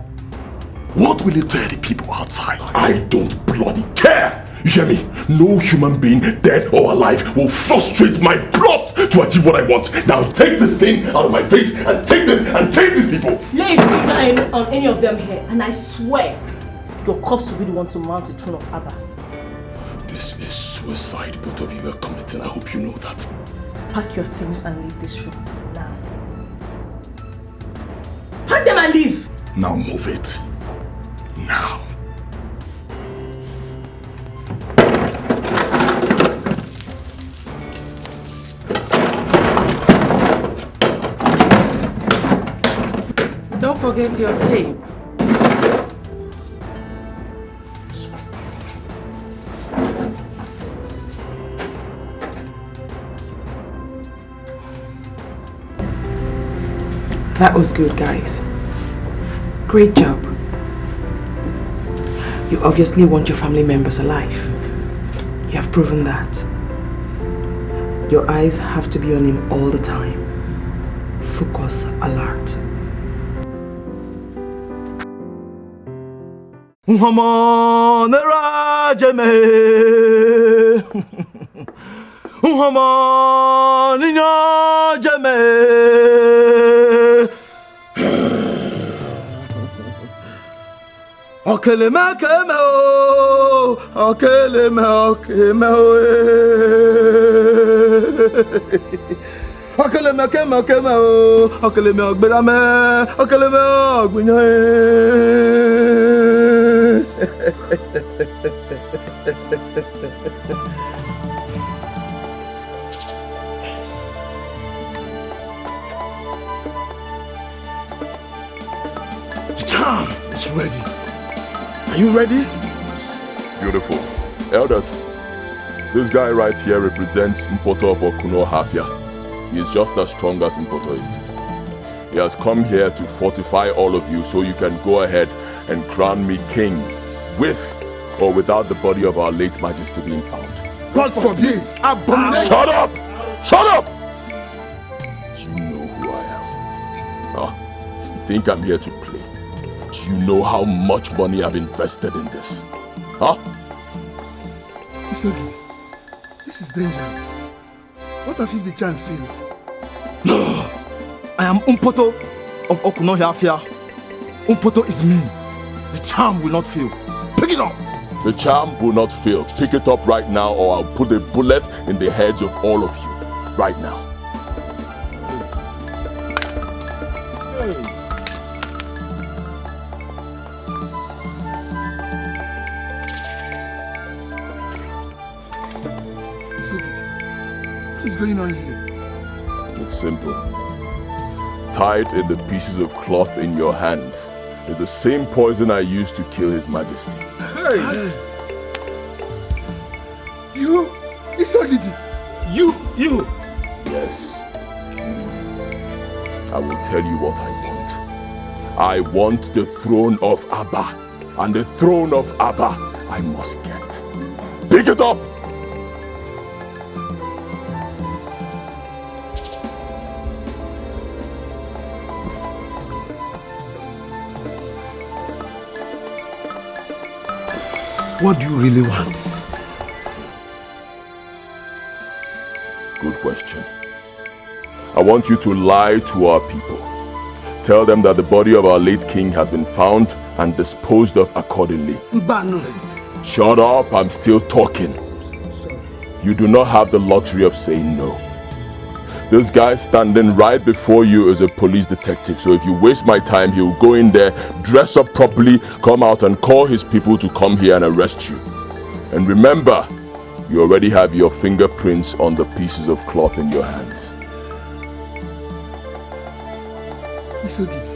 What will you tell the people outside? I don't bloody care! You hear me? No human being, dead or alive, will frustrate my plot to achieve what I want. Now take this thing out of my face and take this and take these people. Lay a finger on any of them here and I swear your corpse will be the one to mount the throne of Abba. This is suicide both of you are committing. I hope you know that. Pack your things and leave this room now. Pack them and leave! Now move it. Now. Don't forget your tape. That was good, guys. Great job. You obviously want your family members alive. You have proven that. Your eyes have to be on him all the time. Focus, alert. Uhamana Rajame Uhamana Rajame Okeleme keme o Okeleme okeme o Okeleme keme okeme o Okeleme ogberame Okeleme ogbinya The charm is ready. Are you ready? Beautiful. Elders, this guy right here represents Mpoto for Kuno Hafia. He is just as strong as Mpoto is. He has come here to fortify all of you so you can go ahead and crown me king with or without the body of our late majesty being found. God forbid! Abomination! Shut up! Shut up! Do you know who I am? Huh? You think I'm here to play? Do you know how much money I've invested in this? Huh? Isogidi, this is dangerous. What if the charm fails? No! I am Mpoto of Okunohafia. Mpoto is me. The charm will not fail. Pick it up! The charm will not fail. Pick it up right now or I'll put a bullet in the heads of all of you. Right now. What is going on here? It's simple. Tied in the pieces of cloth in your hands is the same poison I used to kill His Majesty. Hey! You? Isogidi! You! Yes. I will tell you what I want. I want the throne of Abba. And the throne of Abba I must get. Pick it up! What do you really want? Good question. I want you to lie to our people. Tell them that the body of our late king has been found and disposed of accordingly. Shut up, I'm still talking. You do not have the luxury of saying no. This guy standing right before you is a police detective, so if you waste my time, he'll go in there, dress up properly, come out and call his people to come here and arrest you. And remember, you already have your fingerprints on the pieces of cloth in your hands. Isogidi,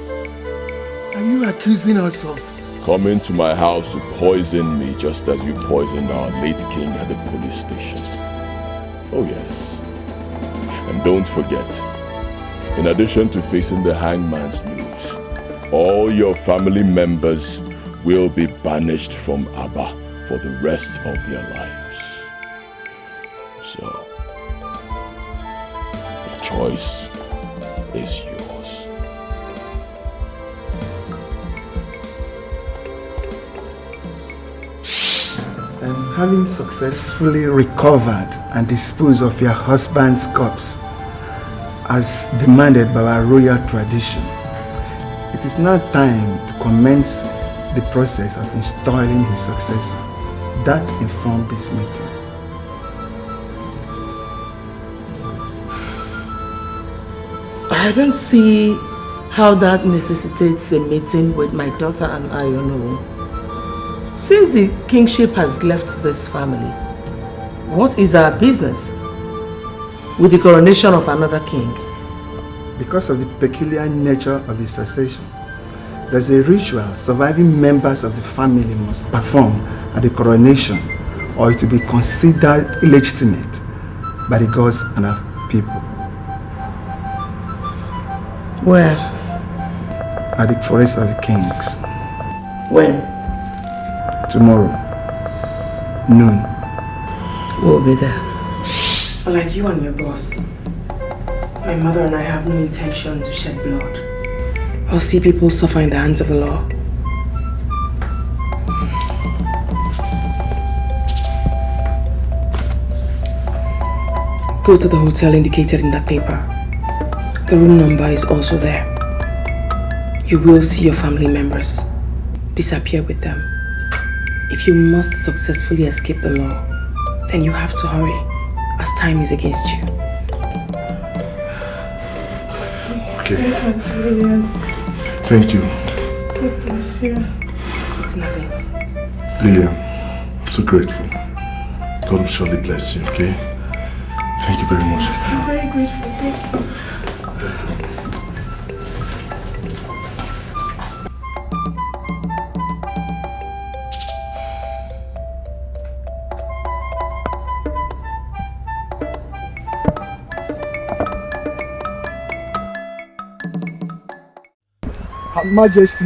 are you accusing us of? Come into my house to poison me just as you poisoned our late king at the police station. Oh yes. And don't forget, in addition to facing the hangman's noose, all your family members will be banished from Abba for the rest of their lives. So, the choice is yours. And having successfully recovered and disposed of your husband's corpse, as demanded by our royal tradition, it is now time to commence the process of installing his successor. That informed this meeting. I don't see how that necessitates a meeting with my daughter and I, you know. Since the kingship has left this family, what is our business with the coronation of another king? Because of the peculiar nature of the succession, there's a ritual surviving members of the family must perform at the coronation, or it will be considered illegitimate by the gods and our people. Where? At the Forest of the Kings. When? Tomorrow, noon. We'll be there. Like you and your boss, my mother and I have no intention to shed blood or see people suffer in the hands of the law. Go to the hotel indicated in that paper. The room number is also there. You will see your family members. Disappear with them. If you must successfully escape the law, then you have to hurry, as time is against you. Okay. Thank you. God bless you. It's nothing. Lillian, I'm so grateful. God will surely bless you, okay? Thank you very much. I'm very grateful. Thank you. Let's go. Her Majesty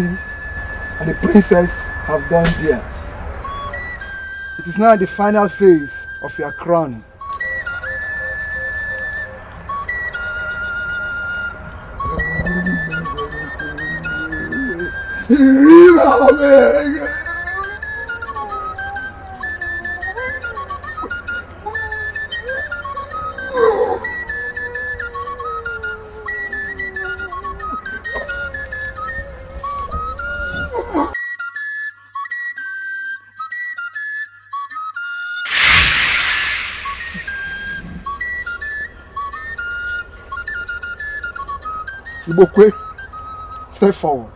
and the princess have done theirs. It is now the final phase of your crowning. Igbokwe, step forward.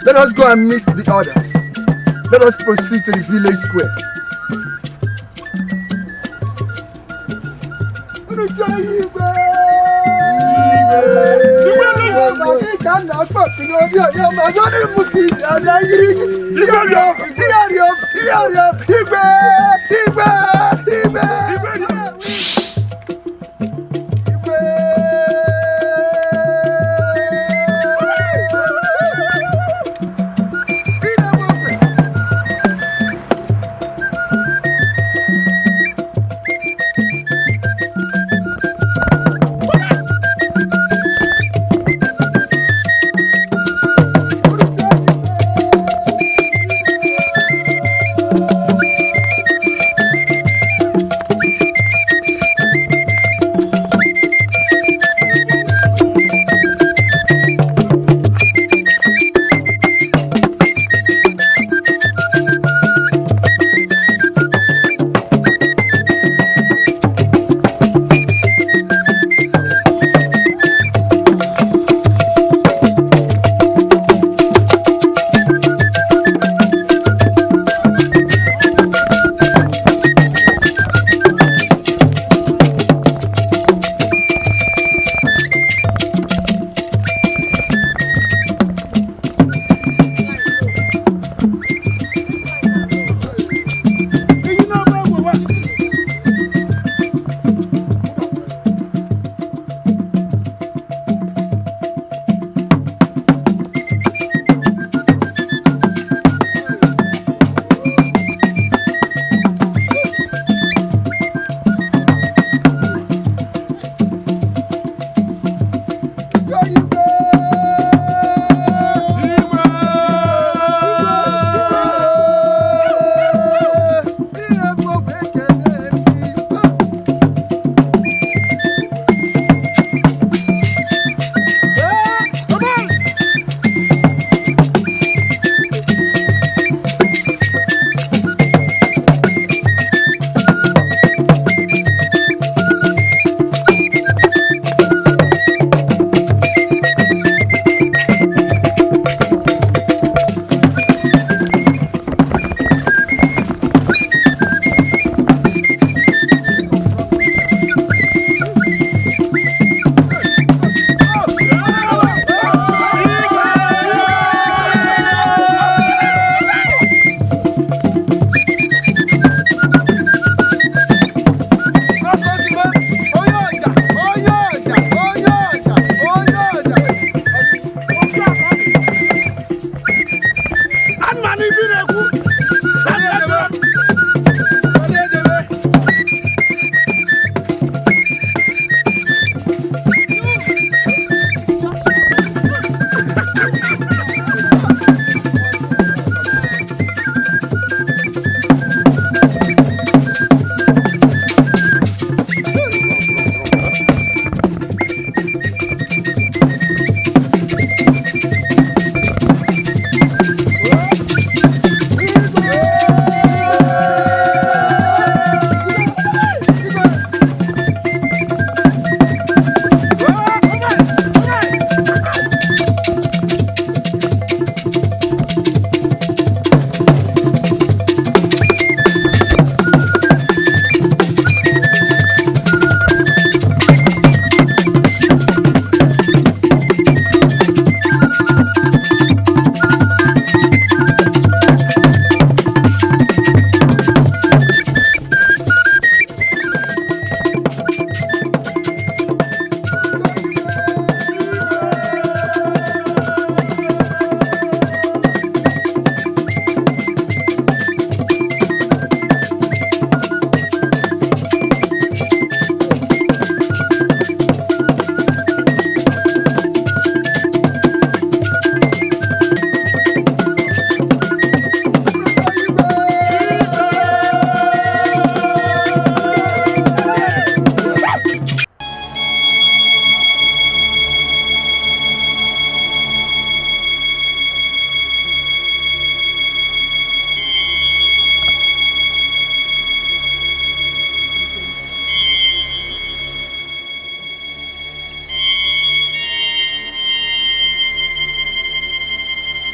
Let us go and meet the others. Let us proceed to the village square.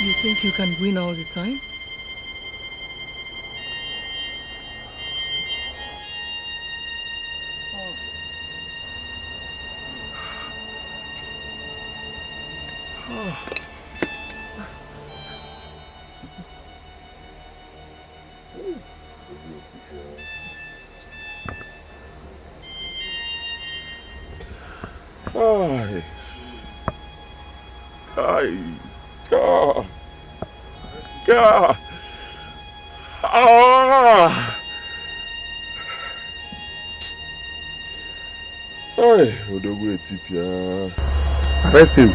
You think you can win all the time? Hi. Hi. God. God. Ah. Hey, Odogwu Etipia. Arrest him.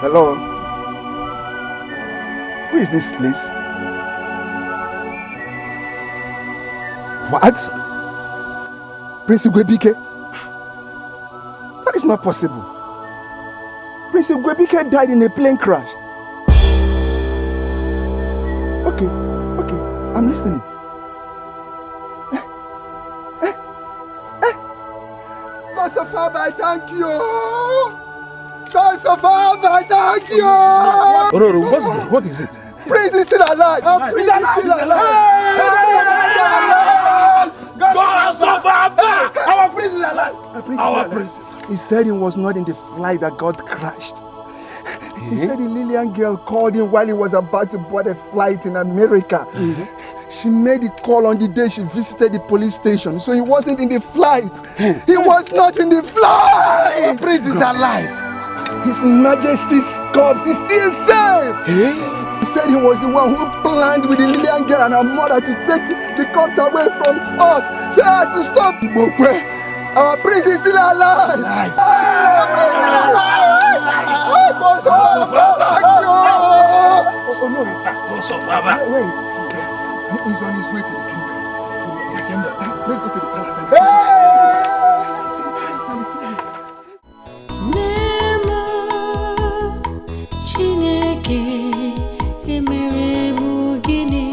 Hello? Who is this, please? What? Prince Igbokwe? That is not possible. Prince Igbokwe died in a plane crash. Okay, I'm listening. God of Abba, I thank you. God of Abba, I thank you. Oh, no, what is it? Prince is still alive. Prince is still alive. God of Abba! Our prince is alive. Our prince is alive. He said he was not in the flight that God crashed. He said the Lillian girl called him while he was about to board a flight in America. She made the call on the day she visited the police station, so he wasn't in the flight. He was not in the flight. Prince is alive. His Majesty's corpse is still safe. He said he was the one who planned with the Lillian girl and her mother to take the corpse away from us so as to stop Igbokwe. Our prince is still alive. Our prince is still alive. Oh no. Where is he? He's on his way to the kingdom. Let's go to the palace and Chineke emere m gịnị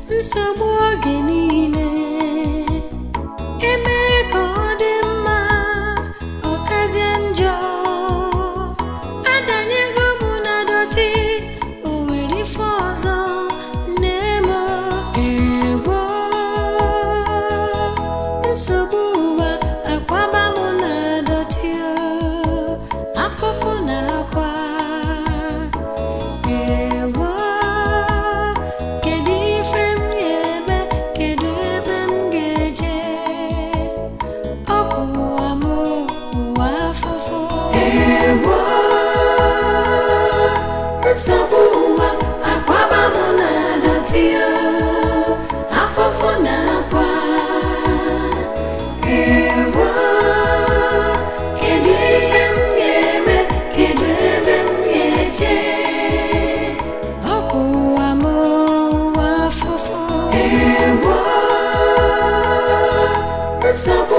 nsogbu oge niile eme ka ọ dị mma ọkazie njọ adanyego m na dọtị o nwere ife ọzọ na-eme egbo nsogbu ụwa akwaba m na dọtị afụfụ na akwa Sabuwa akwaba muna dotio afofo na kwa ewo kedu ife m ga-eme kedu ebe m ga-eje ọkwụwa m ụwa afofo ewo nsogbu